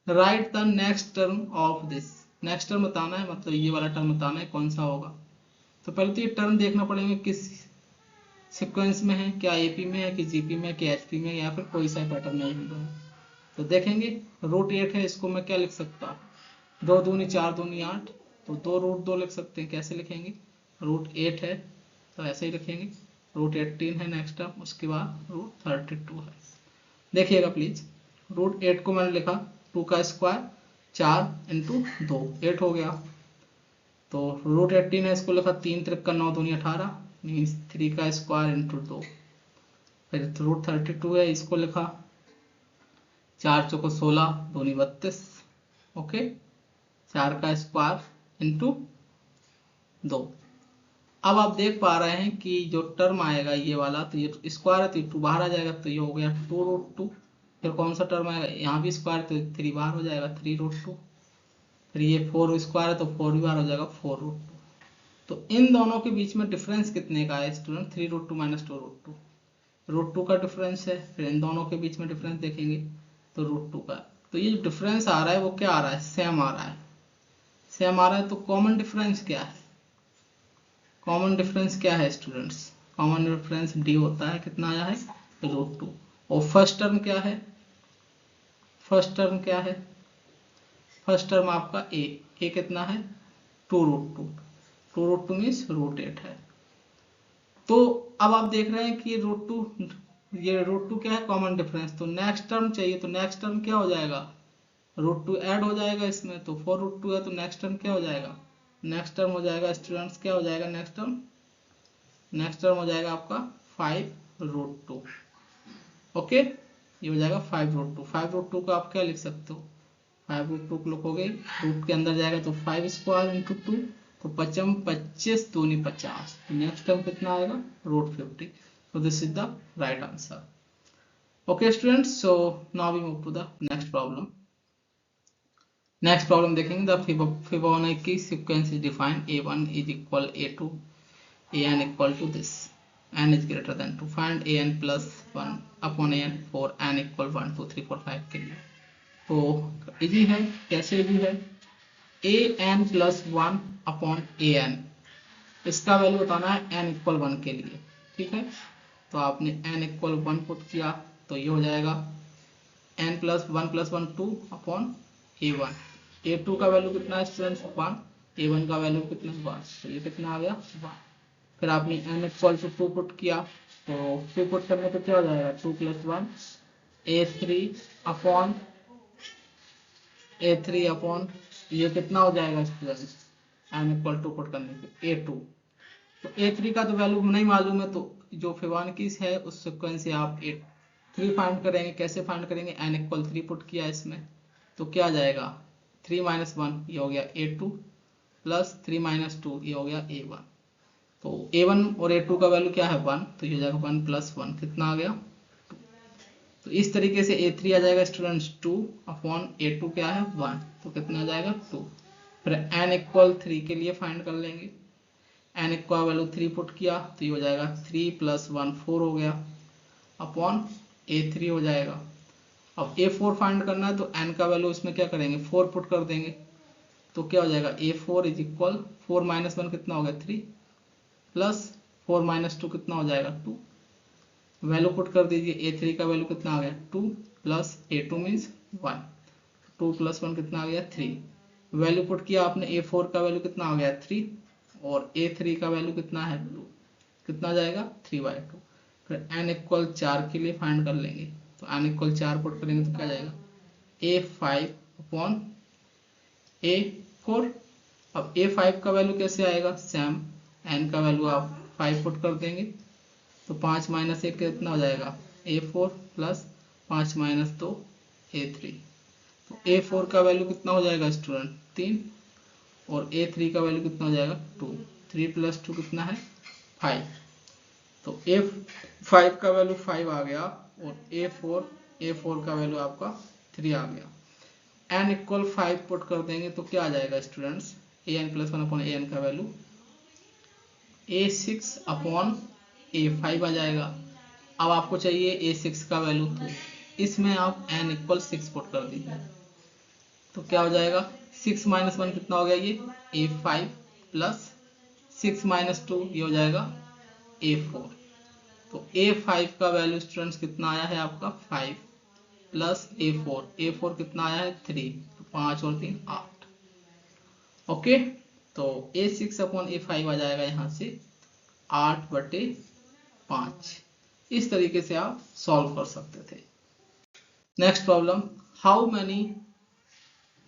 Speaker 1: Write the next term of this, next term बताना है, मतलब ये वाला टर्म बताना है कौन सा होगा। तो पहले तो ये टर्म देखना पड़ेगा किस सीक्वेंस में है, क्या एपी में है कि जीपी में है कि एचपी में है, या फिर कोई सा पैटर्न नहीं मिल रहा है। तो देखेंगे √8 है, इसको मैं क्या लिख सकता हूँ 2 दूनी 4 दूनी 8, तो 2 √2 लिख सकते हैं। कैसे लिखेंगे, √8 है तो ऐसे ही लिखेंगे, √18 है नेक्स्ट टर्म, उसके बाद √32 है। देखिएगा प्लीज, √8 को मैंने लिखा 2 का स्क्वायर 4 इंटू 2 8 हो गया, तो √18 है, इसको लिखा 3 3 9 दूनी 18 मीन्स 3 का स्क्वायर इंटू 2, फिर √32 है, इसको लिखा 4 चौको 16 दूनी 32, ओके, 4 का स्क्वायर इंटू 2। अब आप देख पा रहे हैं कि जो टर्म आएगा ये वाला, तो ये स्क्वायर है तो 2 बाहर आ जाएगा, तो ये हो गया 2√2। फिर कौन सा टर्म आएगा, यहाँ भी स्क्वायर तो 3 बाहर हो जाएगा 3√2, फिर ये 4 स्क्वायर है तो 4 भी बाहर हो जाएगा 4√2। तो इन दोनों के बीच में डिफरेंस कितने का है स्टूडेंट, 3√2 माइनस 2√2, √2 का डिफरेंस है। फिर इन दोनों के बीच में डिफरेंस देखेंगे तो √2 का, तो ये जो डिफरेंस आ रहा है वो क्या आ रहा है, सेम आ रहा है, सेम आ रहा है। तो कॉमन डिफरेंस क्या है, कॉमन डिफरेंस क्या है स्टूडेंट्स, कॉमन डिफरेंस डी होता है, कितना आया है √2। और फर्स्ट टर्म क्या है फर्स्ट टर्म क्या है, फर्स्ट टर्म आपका ए कितना है 2√2, 2√2 मीन्स √8 है। तो अब आप देख रहे हैं कि ये √2 क्या है कॉमन डिफरेंस, तो नेक्स्ट टर्म चाहिए, तो नेक्स्ट टर्म क्या हो जाएगा √2 ऐड हो जाएगा इसमें, तो 4√2 है तो नेक्स्ट टर्म क्या हो जाएगा, नेक्स्ट टर्म हो जाएगा स्टूडेंट्स क्या हो जाएगा नेक्स्ट टर्म, नेक्स्ट टर्म हो जाएगा आपका 5√2। ओके, ये हो जाएगा 5√2, 5√2 को आप क्या लिख सकते हो, 5√2 को लिखोगे रूट के अंदर जाएगा तो 5 स्क्वायर इंटू 2, तो 5 25 दूनी 50, नेक्स्ट टर्म कितना आएगा √50। so this is the right answer. Okay students, so now we move to the next problem. Next problem देखेंगे, the Fibonacci sequence is defined, a1 is equal a2, an equal to this, n is greater than 2, find an plus 1 upon an for n equal 1 2 3 4 5 के लिए। तो easy है, कैसे easy है, an plus 1 upon an, इसका value बताना है n equal 1 के लिए, ठीक है। तो आपने n इक्वल 1 पुट किया तो ये हो जाएगा n plus 1 2 upon a1, a2 का वैल्यू कितना है स्टूडेंट्स 1, a1 का वैल्यू कितना है 1, तो ये कितना आ गया 1। फिर आपने n इक्वल टू 2 पुट किया, तो 2 पुट करने पे क्या हो जाएगा 2 प्लस 1 a3 अपॉन ये कितना हो जाएगा students n equal to put करने पे a2, तो a3 का तो वैल्यू नहीं मालूम है, तो जो फिबोनाची है उस सीक्वेंस से आप a3 फाइंड करेंगे। कैसे फाइंड करेंगे, n इक्वल 3 पुट किया इसमें तो क्या आ जाएगा 3 माइनस 1 ये हो गया a2 प्लस 3 माइनस 2 ये हो गया a1, तो a1 और a2 का वैल्यू क्या है 1, तो ये हो जाएगा 1 प्लस 1 कितना आ गया 2। तो इस तरीके से a3 आ जाएगा स्टूडेंट्स 2 अपॉन a2 क्या है 1, तो कितना आ जाएगा 2। फिर n इक्वल 3 के लिए फाइंड कर लेंगे, n इक्वल वैल्यू 3 पुट किया तो ये हो जाएगा 3 प्लस 1 4 हो गया अपॉन a3 हो जाएगा। अब a4 फाइंड करना है तो n का वैल्यू इसमें क्या करेंगे 4 पुट कर देंगे, तो क्या हो जाएगा a4 इज इक्वल 4 माइनस 1 कितना हो गया 3 प्लस 4 माइनस 2 कितना हो जाएगा 2, वैल्यू पुट कर दीजिए a3 का वैल्यू कितना आ गया 2 प्लस a2 मीन्स 1, 2 प्लस 1 कितना आ गया 3, वैल्यू पुट किया आपने a4 का वैल्यू कितना आ गया 3 और a3 का वैल्यू कितना है 2, कितना जाएगा 3/2। फिर n इक्वल 4 के लिए फाइंड कर लेंगे, तो n इक्वल 4 पुट करेंगे तो क्या जाएगा a5 अपॉन a4। अब a5 का वैल्यू कैसे आएगा, सेम n का वैल्यू आप 5 पुट कर देंगे तो 5 माइनस 1 कितना हो जाएगा a4 प्लस 5 माइनस 2 a3, तो a4 का वैल्यू कितना हो जाएगा स्टूडेंट 3 और a3 का वैल्यू कितना हो जाएगा 2, 3 प्लस 2 कितना है 5, तो a5 का वैल्यू 5 आ गया और a4 का वैल्यू आपका 3 आ गया। n इक्वल 5 पुट कर देंगे तो क्या आ जाएगा students an plus 1 upon an का वैल्यू a6 अपॉन a5 आ जाएगा। अब आपको चाहिए a6 का वैल्यू, तो इसमें आप n इक्वल 6 पुट कर दीजिए तो क्या हो जाएगा 6 माइनस 1 कितना हो गया ये a5 प्लस 6 माइनस 2 ये हो जाएगा a4, तो a5 का वैल्यू स्टूडेंट्स कितना आया है आपका 5 प्लस a4 कितना आया है 3, तो 5 और 3 8। ओके, तो a6 अपॉन a5 आ जाएगा यहाँ से 8/5। इस तरीके से आप सॉल्व कर सकते थे। Next problem, how many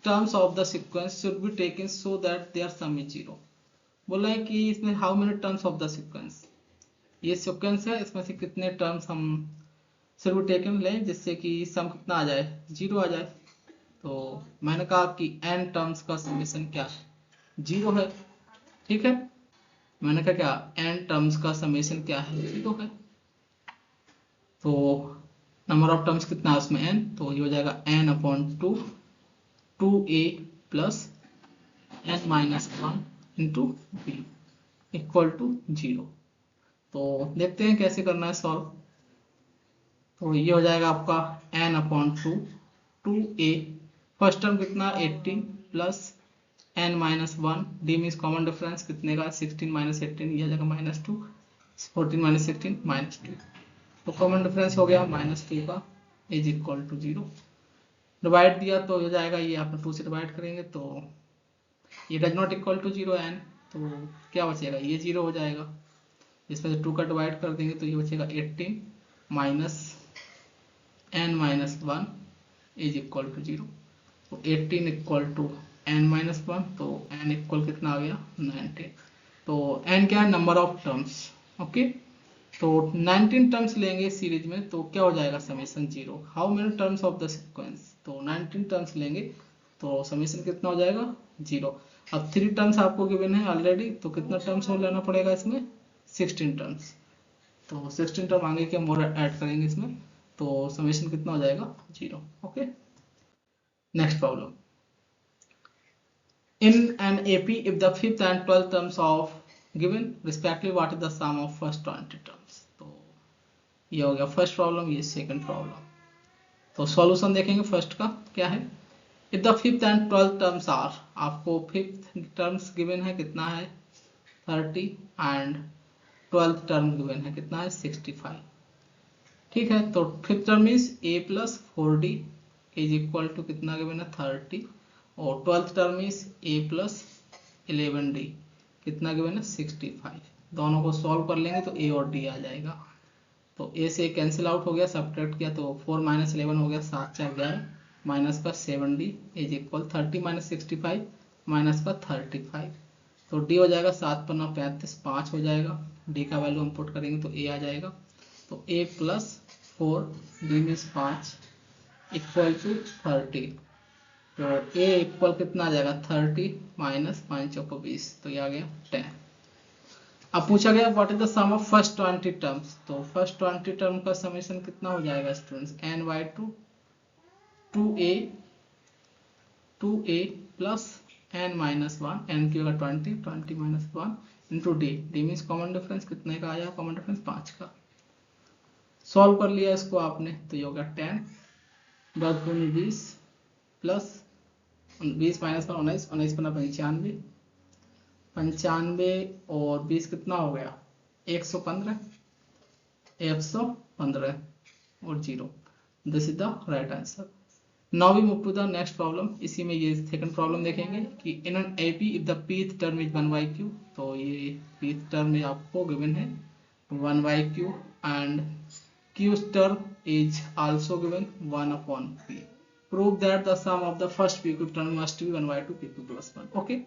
Speaker 1: terms of the sequence should be taken so that their sum is 0। बोला है कि इसमें how many terms of the sequence, ये सीक्वेंस है इसमें से कितने टर्म्स हम शुड बी टेकन लें जिससे कि सम कितना आ जाए 0 आ जाए। तो मैंने कहा कि n टर्म्स का समेशन क्या 0 है, ठीक है। मैंने कहा क्या n टर्म्स का समेशन क्या है 0 है, तो नंबर ऑफ टर्म्स कितना है उसमें n, तो ये हो जाएगा n upon 2 2a plus n minus 1 into b equal to 0। तो देखते हैं कैसे करना है सॉल्व। तो ये हो जाएगा आपका n upon 2a, first term कितना 18 plus n minus 1, d means common difference कितने का 16 माइनस 18 ये आ जाएगा -2, 14 माइनस 16 -2, तो कॉमन डिफरेंस हो गया -2 का इज इक्वल टू 0। डिवाइड दिया तो हो जाएगा, ये आपने 2 से डिवाइड करेंगे तो ये does not equal to 0 n, तो क्या बचेगा, ये 0 हो जाएगा। इसमें से 2 का डिवाइड कर देंगे तो ये बचेगा 18 minus n minus 1 is equal to 0। तो 18 इक्वल टू n माइनस 1, तो n इक्वल कितना आ गया 19। तो n क्या है, नंबर ऑफ टर्म्स। ओके, तो 19 टर्म्स लेंगे सीरीज में तो क्या हो जाएगा, summation 0। How many terms of the sequence, तो 19 टर्म्स लेंगे तो समेशन कितना हो जाएगा 0। अब 3 टर्म्स आपको गिवन है ऑलरेडी, तो कितना टर्म्स और लेना पड़ेगा इसमें, 16 टर्म्स। तो 16 टर्म आगे के हम और ऐड करेंगे इसमें, तो समेशन कितना हो जाएगा 0। Okay, next problem. In an AP, if the fifth and 12th terms of given respectively, what is the sum of first 20 terms? तो ये हो गया फर्स्ट प्रॉब्लम, ये सेकंड प्रॉब्लम। तो सॉल्यूशन देखेंगे फर्स्ट का क्या है। If the fifth and 12th terms are, आपको फिफ्थ टर्म्स गिवन है कितना है 30 एंड 12th टर्म गिवन है कितना है 65। ठीक है, तो fifth term is a plus 4d is equal to कितना गिवन है 30, और 12th term is a plus 11d कितना गिवन है 65। दोनों को सॉल्व कर लेंगे तो a और d आ जाएगा। तो a से कैंसिल आउट हो गया, सब्ट्रैक्ट किया तो 4 माइनस 11 हो गया, 7 4 11 माइनस का 7d is equal 30 minus 65 minus का 35। तो d हो जाएगा 7 पन्ना 35, 5 हो जाएगा। d का वैल्यू हम पुट करेंगे तो a आ जाएगा। तो a plus 4 d means 5 equal to 30। तो a इक्वल कितना आ जाएगा 30 माइनस 5 चौको 20, तो ये आ गया 10। अब पूछा गया what is the sum of first 20 terms, तो फर्स्ट 20 टर्म का समेशन कितना हो जाएगा students, n by 2a plus n minus 1, n की होगा 20, 20 minus 1 into d, d means common difference कितने का आया, कॉमन डिफरेंस 5 का। सॉल्व कर लिया इसको आपने तो ये होगा 10, 10 दूनी 20 प्लस 20 माइनस 19, 19 पन्ना 95, 95 और 20 कितना हो गया 115, 115 और 0। This is the right answer. Now we move to the next problem. इसी में ये सेकंड प्रॉब्लम देखेंगे कि in an AP if the pth term is 1/q, तो ये पीथ टर्म में आपको गिवन है 1/q and q term is also given 1/p. Prove that the sum of the first pq term must be 1/2 pq plus 1. Okay,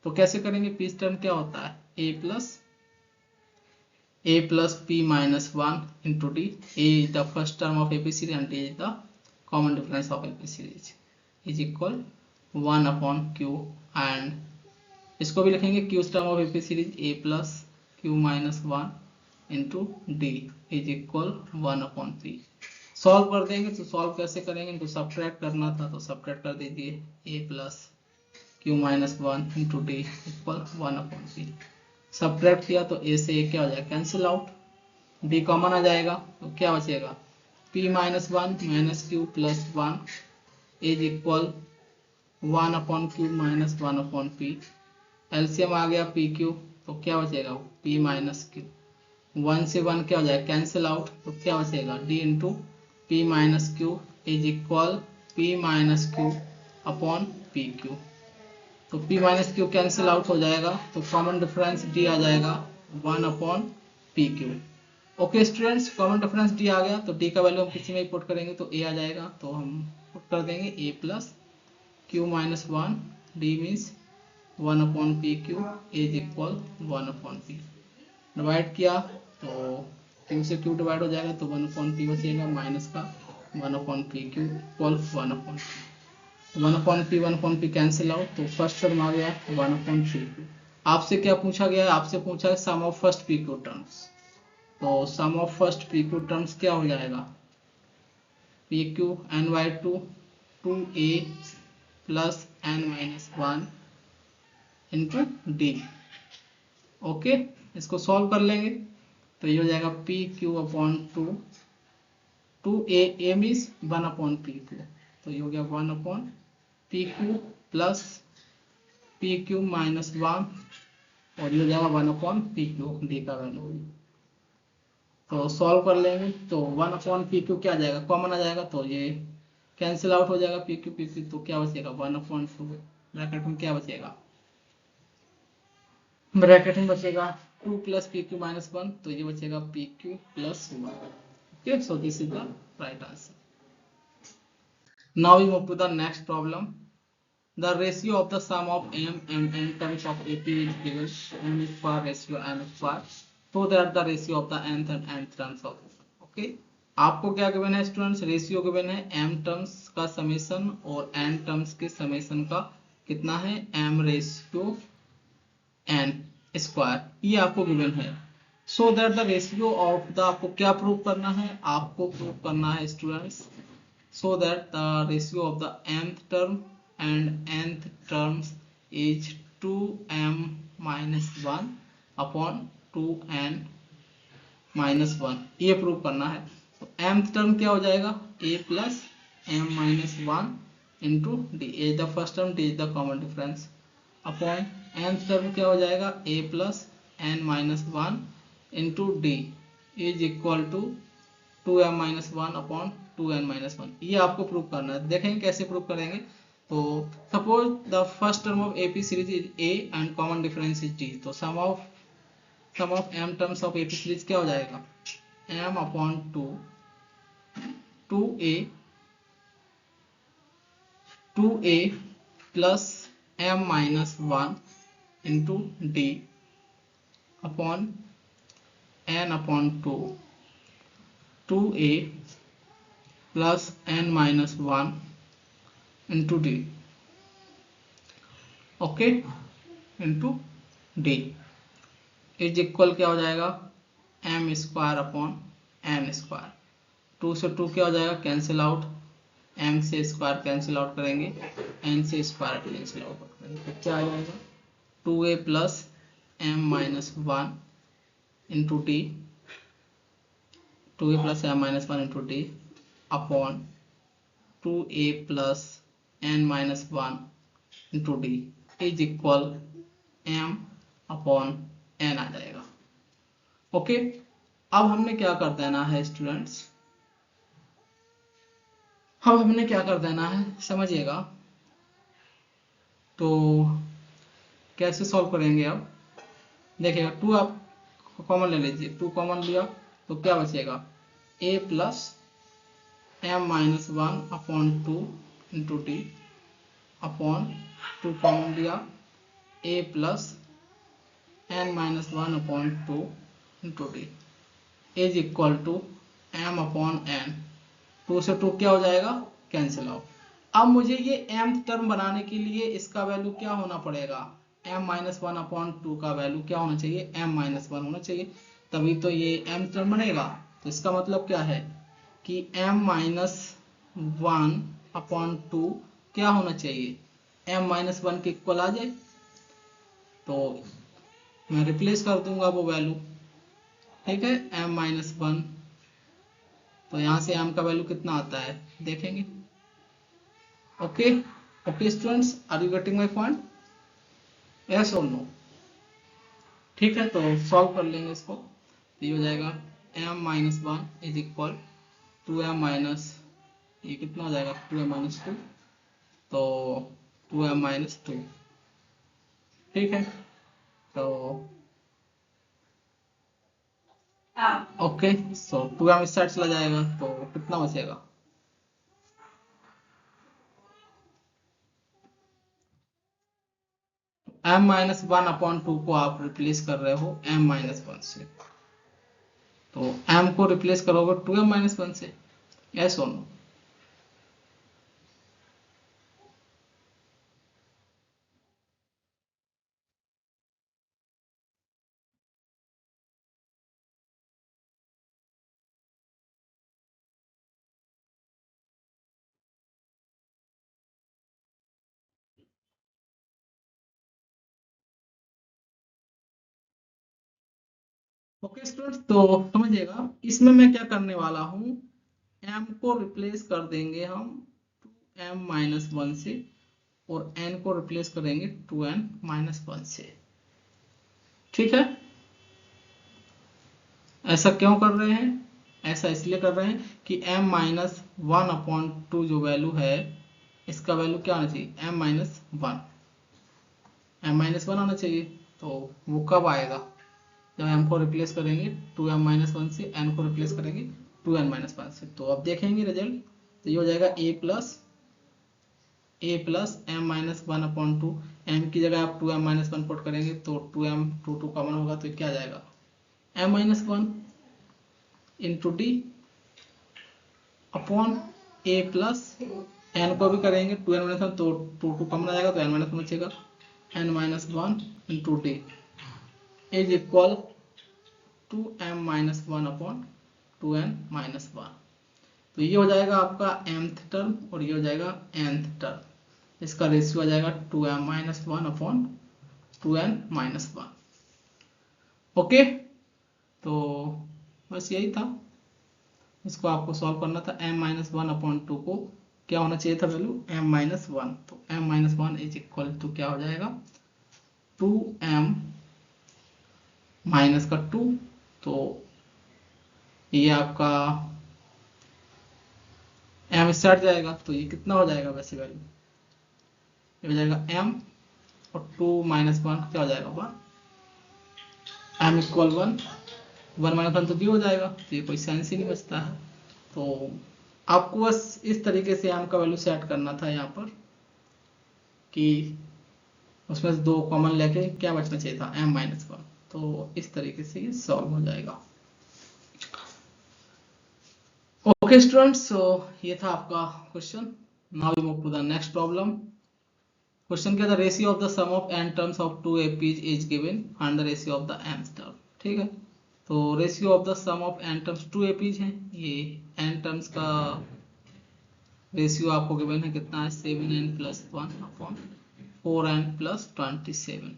Speaker 1: तो कैसे करेंगे, p term क्या होता है a plus p minus 1 into d, a is the first term of AP series and d is the common difference of AP series is equal 1/q, and इसको भी लिखेंगे q term of AP series a plus q minus 1 into d is equal 1/p। Solve कर देंगे, तो solve कैसे करेंगे, इनको subtract करना था तो सब्ट्रैक्ट कर दीजिए a plus q minus 1 into d equal 1/p। Subtract किया तो a से a क्या हो जाएगा कैंसिल आउट, b कॉमन आ जाएगा तो क्या बचेगा p minus 1 minus q plus 1 is equal 1/q minus 1/p। LCM आ गया पी क्यू, तो क्या बचेगा p माइनस q, 1 से 1 क्या हो जाएगा कैंसिल आउट, तो क्या बचेगा d into P minus Q is equal p minus q upon P Q. तो p minus Q cancel out हो जाएगा तो कॉमन डिफरेंस d आ जाएगा 1/pq। Okay students, common difference d आ गया तो d का वैल्यू हम किसी में पुट करेंगे तो a आ जाएगा, तो हम पुट कर देंगे a plus q minus 1 d means 1/pq is equal 1/p। Divide किया तो q से q डिवाइड हो जाएगा तो 1/p बचेगा माइनस का 1/pq equal 1/p cancel out, तो फर्स्ट टर्म आ गया 1/pq। आपसे क्या पूछा गया है, आपसे पूछा है sum of first pq terms, तो sum of first pq terms क्या हो जाएगा pq n/2 2a plus n minus 1 into d. Okay, इसको सॉल्व कर लेंगे तो ये हो जाएगा P Q upon 2 a means 1/pq, तो ये हो गया 1/pq प्लस pq माइनस 1 और ये हो जाएगा 1/pq d का वैल्यू। तो सॉल्व कर लेंगे तो 1/pq क्या आ जाएगा कॉमन आ जाएगा, तो ये कैंसिल आउट हो जाएगा पी क्यू, तो क्या बचेगा 1/2, ब्रैकेट में क्या बचेगा, ब्रैकेट में बचेगा 2 प्लस पी क्यू माइनस 1, तो ये बचेगा p q plus 1। Okay, so this is the right answer. Now we move to the next problem. The ratio of the sum of m and n terms of AP is given m square ratio n square, so that the ratio of the nth and nth terms of okay, आपको क्या given है students, ratio given है m terms का summation और n terms के summation का कितना है m रेशियो n स्क्वायर, ये आपको गिवन है। सो that the ratio of the, आपको क्या प्रूव करना है, आपको प्रूव करना है students, so that the ratio of the nth term and nth terms is 2m minus 1 upon 2n minus 1, ये प्रूव करना है। तो nth टर्म क्या हो जाएगा a plus m minus 1 into d, a the first term, d is the common difference, upon nth term क्या हो जाएगा a plus n minus 1 into d is equal to 2m minus 1 upon 2n minus 1, ये आपको prove करना है। देखेंगे कैसे prove करेंगे। तो suppose the first term of AP series is a and common difference is d, तो sum of m terms of AP series क्या हो जाएगा m upon 2a plus m minus 1 into d upon n upon 2a plus n minus 1 into d, okay, into d is equal क्या हो जाएगा m square upon n square, 2 से 2 क्या हो जाएगा कैंसिल आउट, m से स्क्वायर कैंसिल आउट करेंगे, n से स्क्वायर कैंसिल आउट करेंगे, तो क्या आ जाएगा 2a plus m minus 1 into D, 2a plus m minus 1 into d upon 2a plus n minus 1 into d is equal m upon n आ जाएगा। Okay, अब हमने क्या कर देना है स्टूडेंट्स, अब हमने क्या कर देना है समझिएगा। तो कैसे सॉल्व करेंगे, अब देखिएगा 2 आप कॉमन ले लीजिए, 2 कॉमन लिया तो क्या बचेगा a plus m minus 1 upon 2 into d upon 2 common लिया a plus n minus 1 upon 2 into d is equal to m upon n, 2 से 2 क्या हो जाएगा कैंसिल आउट। अब मुझे ये m टर्म बनाने के लिए इसका वैल्यू क्या होना पड़ेगा, m माइनस 1 अपॉन 2 का वैल्यू क्या होना चाहिए m माइनस 1 होना चाहिए, तभी तो ये m टर्म बनेगा। तो इसका मतलब क्या है कि m माइनस 1 अपॉन 2 क्या होना चाहिए m माइनस 1 के इक्वल आ जाए, तो मैं रिप्लेस कर दूंगा वो वैल्यू, ठीक है m माइनस 1, तो यहाँ से m का वैल्यू कितना आता है देखेंगे। Okay okay students, are you getting my point, yes और नो, ठीक है। तो सॉल्व कर लेंगे इसको, तो ये हो जाएगा m minus 1 is equal 2m minus, ये कितना हो जाएगा 2m माइनस 2, तो 2m माइनस 2, ठीक है। तो ओके, सो 2m इस साइड चला जाएगा तो कितना बचेगा m माइनस 1 अपॉन 2 को आप रिप्लेस कर रहे हो m माइनस 1 से, तो m को रिप्लेस करोगे 2m माइनस 1 से, यस और नो। ओके स्टूडेंट्स, तो समझिएगा इसमें मैं क्या करने वाला हूँ, m को रिप्लेस कर देंगे हम 2m माइनस 1 से और n को रिप्लेस करेंगे 2n माइनस 1 से, ठीक है। ऐसा क्यों कर रहे हैं, ऐसा इसलिए कर रहे हैं कि m माइनस 1/2 जो वैल्यू है इसका वैल्यू क्या आना चाहिए, m माइनस 1, m माइनस 1 आना चाहिए। तो वो कब आएगा, जब m को रिप्लेस करेंगे 2m माइनस 1 से, n को रिप्लेस करेंगे 2n माइनस 1 से। तो अब देखेंगे रिजल्ट, तो ये हो जाएगा a plus m minus 1/2, m की जगह आप 2m माइनस 1 पुट करेंगे तो 2m 2 कॉमन होगा तो क्या आ जाएगा m minus 1 into d upon a plus n को भी करेंगे 2n माइनस 1 तो 2 कॉमन आ जाएगा तो n माइनस 1 बचेगा, n minus 1 into d is equal to m minus 1/2n minus 1। तो ये हो जाएगा आपका mth टर्म और ये हो जाएगा nth टर्म, इसका रेशियो आ जाएगा 2m minus 1/2n minus 1। Okay, तो बस यही था, इसको आपको सॉल्व करना था। m माइनस 1/2 को क्या होना चाहिए था वैल्यू, m माइनस 1, तो m minus 1 is equal to क्या हो जाएगा 2m माइनस का 2, तो ये आपका m स्टार्ट जाएगा, तो ये कितना हो जाएगा वैसे वैल्यू, ये हो जाएगा m और 2 माइनस 1 क्या हो जाएगा 1, m इक्वल 1 माइनस 1 तो 0 हो जाएगा, तो ये कोई सेंस ही नहीं बचता है। तो आपको बस इस तरीके से m का वैल्यू सेट करना था यहाँ पर कि उसमें से 2 कॉमन लेके क्या बचना चाहिए था m माइनस 1, तो इस तरीके से ये सॉल्व हो जाएगा। ओके स्टूडेंट्स, सो ये था आपका question. Now we move to the next problem. Question क्या था, ratio of the sum of n terms of 2 APs is given, find the ratio of the nth term. ठीक है, तो ratio of the sum of n terms 2 APs हैं, ये n टर्म्स का ratio आपको गिवन है कितना है 7n प्लस 1/4n प्लस 27।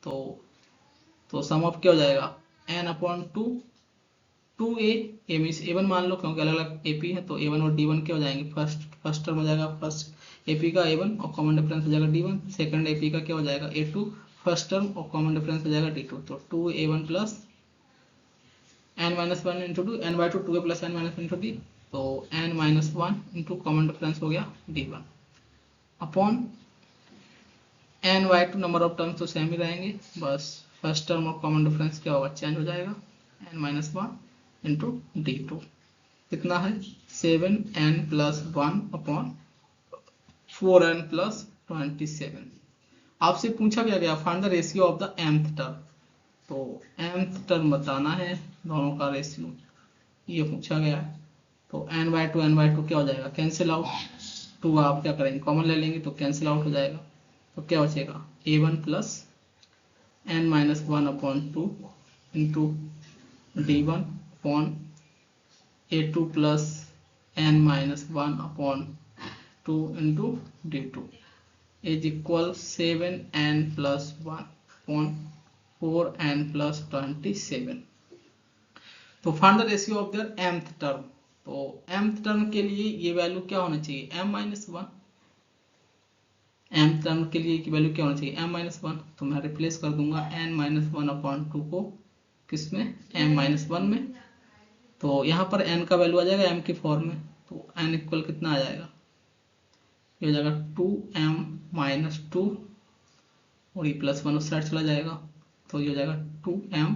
Speaker 1: तो सम ऑफ क्या हो जाएगा n/2 2a, a means a1 मान लो क्योंकि अलग अलग AP है, तो a1 और d1 क्या हो जाएंगे, फर्स्ट टर्म हो जाएगा फर्स्ट AP का a1 और कॉमन डिफरेंस हो जाएगा d1, सेकंड AP का क्या हो जाएगा a2 फर्स्ट टर्म और कॉमन डिफरेंस हो जाएगा d2, तो 2a1 plus n minus 1 into 2 n/2 2a plus n minus 1 into d, तो n minus 1 into common difference हो गया d1 upon n/2 number of terms तो सेम ही रहेंगे, बस फर्स्ट टर्म और कॉमन डिफरेंस क्या होगा चेंज हो जाएगा, n माइनस 1 इंटू d2 कितना है 7n प्लस 1/4n प्लस 27। आपसे पूछा क्या गया find the ratio of the mth term, तो mth टर्म बताना है दोनों का रेशियो, ये पूछा गया है। तो n/2 क्या हो जाएगा कैंसिल आउट, 2 आप क्या करेंगे कॉमन ले लेंगे तो कैंसिल आउट हो जाएगा, तो क्या बचेगा a1 plus n minus 1/2 into d1 upon a2 plus n minus 1/2 into d2 is equal 7n plus 1/4n plus 27। तो find the ratio of their mth term, तो mth टर्म के लिए ये वैल्यू क्या होना चाहिए m माइनस 1, mth टर्म के लिए की वैल्यू क्या होना चाहिए m माइनस 1, तो मैं रिप्लेस कर दूंगा n माइनस 1/2 को किसमें m माइनस 1 में, तो यहाँ पर n का वैल्यू आ जाएगा m की फॉर्म में, तो n इक्वल कितना आ जाएगा, ये हो जाएगा 2m माइनस 2 और ये प्लस 1 उस साइड चला जाएगा, तो ये हो जाएगा 2m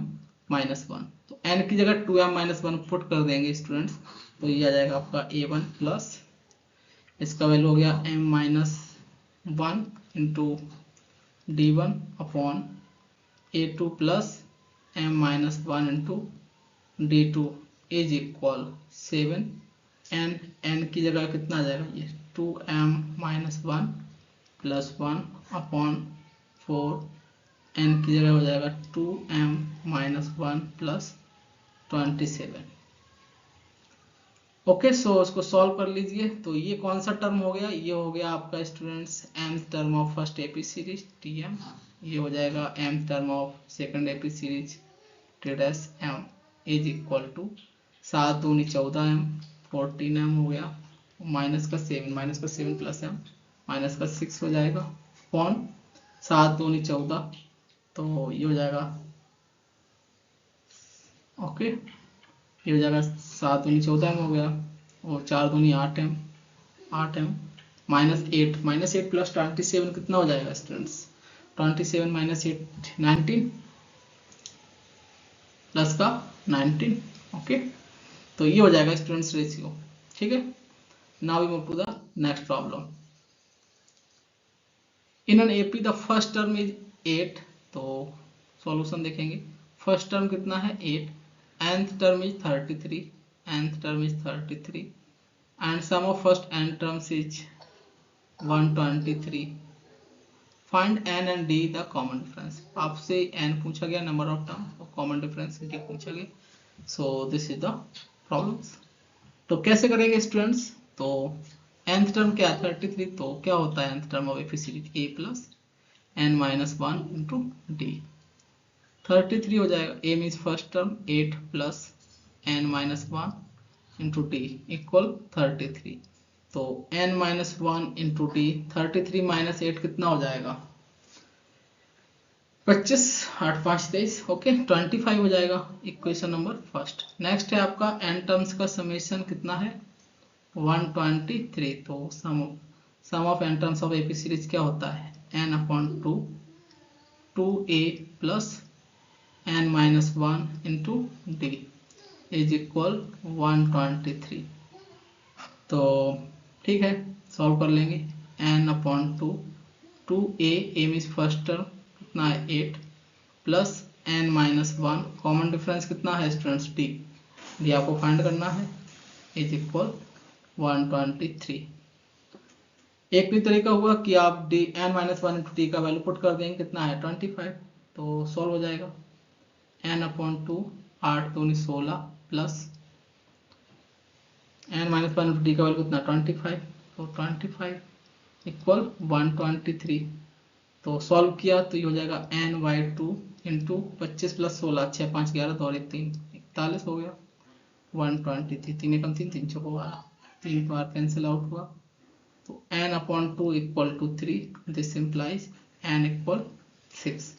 Speaker 1: माइनस 1, तो n की जगह 2m माइनस 1 पुट कर देंगे स्टूडेंट्स, तो ये आ जाएगा आपका a1 प्लस इसका वैल्यू हो गया m minus 1 into d1 upon a2 plus m minus 1 into d2 is equal 7 n की जगह कितना आ जाएगा ये 2m minus 1 plus 1 upon 4, n की जगह हो जाएगा 2m माइनस 1 प्लस 27। ओके, सो इसको सॉल्व कर लीजिए। तो ये कौन सा टर्म हो गया, ये हो गया आपका students mth term of first AP series Tm, ये हो जाएगा mth term of second AP series Tm is equal to 7 दूनी 14m 14m हो गया, माइनस का 7 प्लस m माइनस का 6 हो जाएगा अपॉन 7 दूनी 14, तो ये हो जाएगा ओके ये हो जाएगा 7 दूनी 14 हो गया, और 4 दूनी 8m, 8m minus eight plus 27 कितना हो जाएगा स्टूडेंट्स? 27 माइनस 8 19 प्लस का 19। ओके, तो ये हो जाएगा स्टूडेंट्स रेशियो। ठीक है, now we move to the next problem. In an AP the first term is 8, तो सॉल्यूशन देखेंगे। फर्स्ट टर्म कितना है 8, nth term is 33, nth term is 33 and sum of first n terms is 123। Find n and d the common difference. आपसे n पूछा गया, number of term, और common difference d पूछा गया। So this is the problems. तो कैसे करेंगे students? तो nth टर्म क्या है 33, तो क्या होता है nth term of AP series a plus n minus 1 into D. 33 हो जाएगा, a means first term 8 plus n minus 1 into d equal 33। तो n minus 1 into D, 33 minus 8 कितना हो जाएगा? 25, 8 5 23। ओके, 25 हो जाएगा इक्वेशन नंबर फर्स्ट। नेक्स्ट है आपका n टर्म्स का समेशन कितना है 123। तो sum of n terms of AP series क्या होता है n upon 2 2a plus n minus 1 into d is equal 123। तो ठीक है, सॉल्व कर लेंगे। n upon 2 2a means first term कितना है 8 plus n minus 1, common difference कितना है स्टूडेंट्स d आपको फाइंड करना है, इज इक्वल 123। एक भी तरीका हुआ कि आप d n minus 1 into D का वैल्यू पुट कर देंगे, कितना है 25, तो सॉल्व हो जाएगा। n अपॉन 2 8 दूनी 16 plus n minus 1 into D का वैल्यू कितना 25, तो 25 इक्वल 123। तो सॉल्व किया तो ये हो जाएगा n बाई 2 इंटू 25 प्लस 16, 6 5 11 2 और 1 3 41 हो गया 123। 3 एकम 3 3 चौको 12, 3 बार कैंसिल आउट हुआ, तो n upon 2 equal to 3, this implies n equal 6।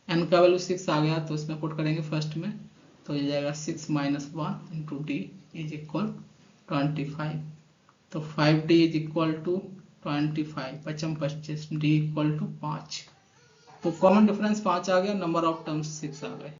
Speaker 1: n का वैल्यू 6 आ गया, तो इसमें पुट करेंगे फर्स्ट में, तो ये जाएगा 6 minus 1 into d is equal 25। तो 5d is equal to 25, 55 25, d equal to 5। तो कॉमन डिफरेंस 5 आ गया, नंबर ऑफ टर्म्स 6 आ गए।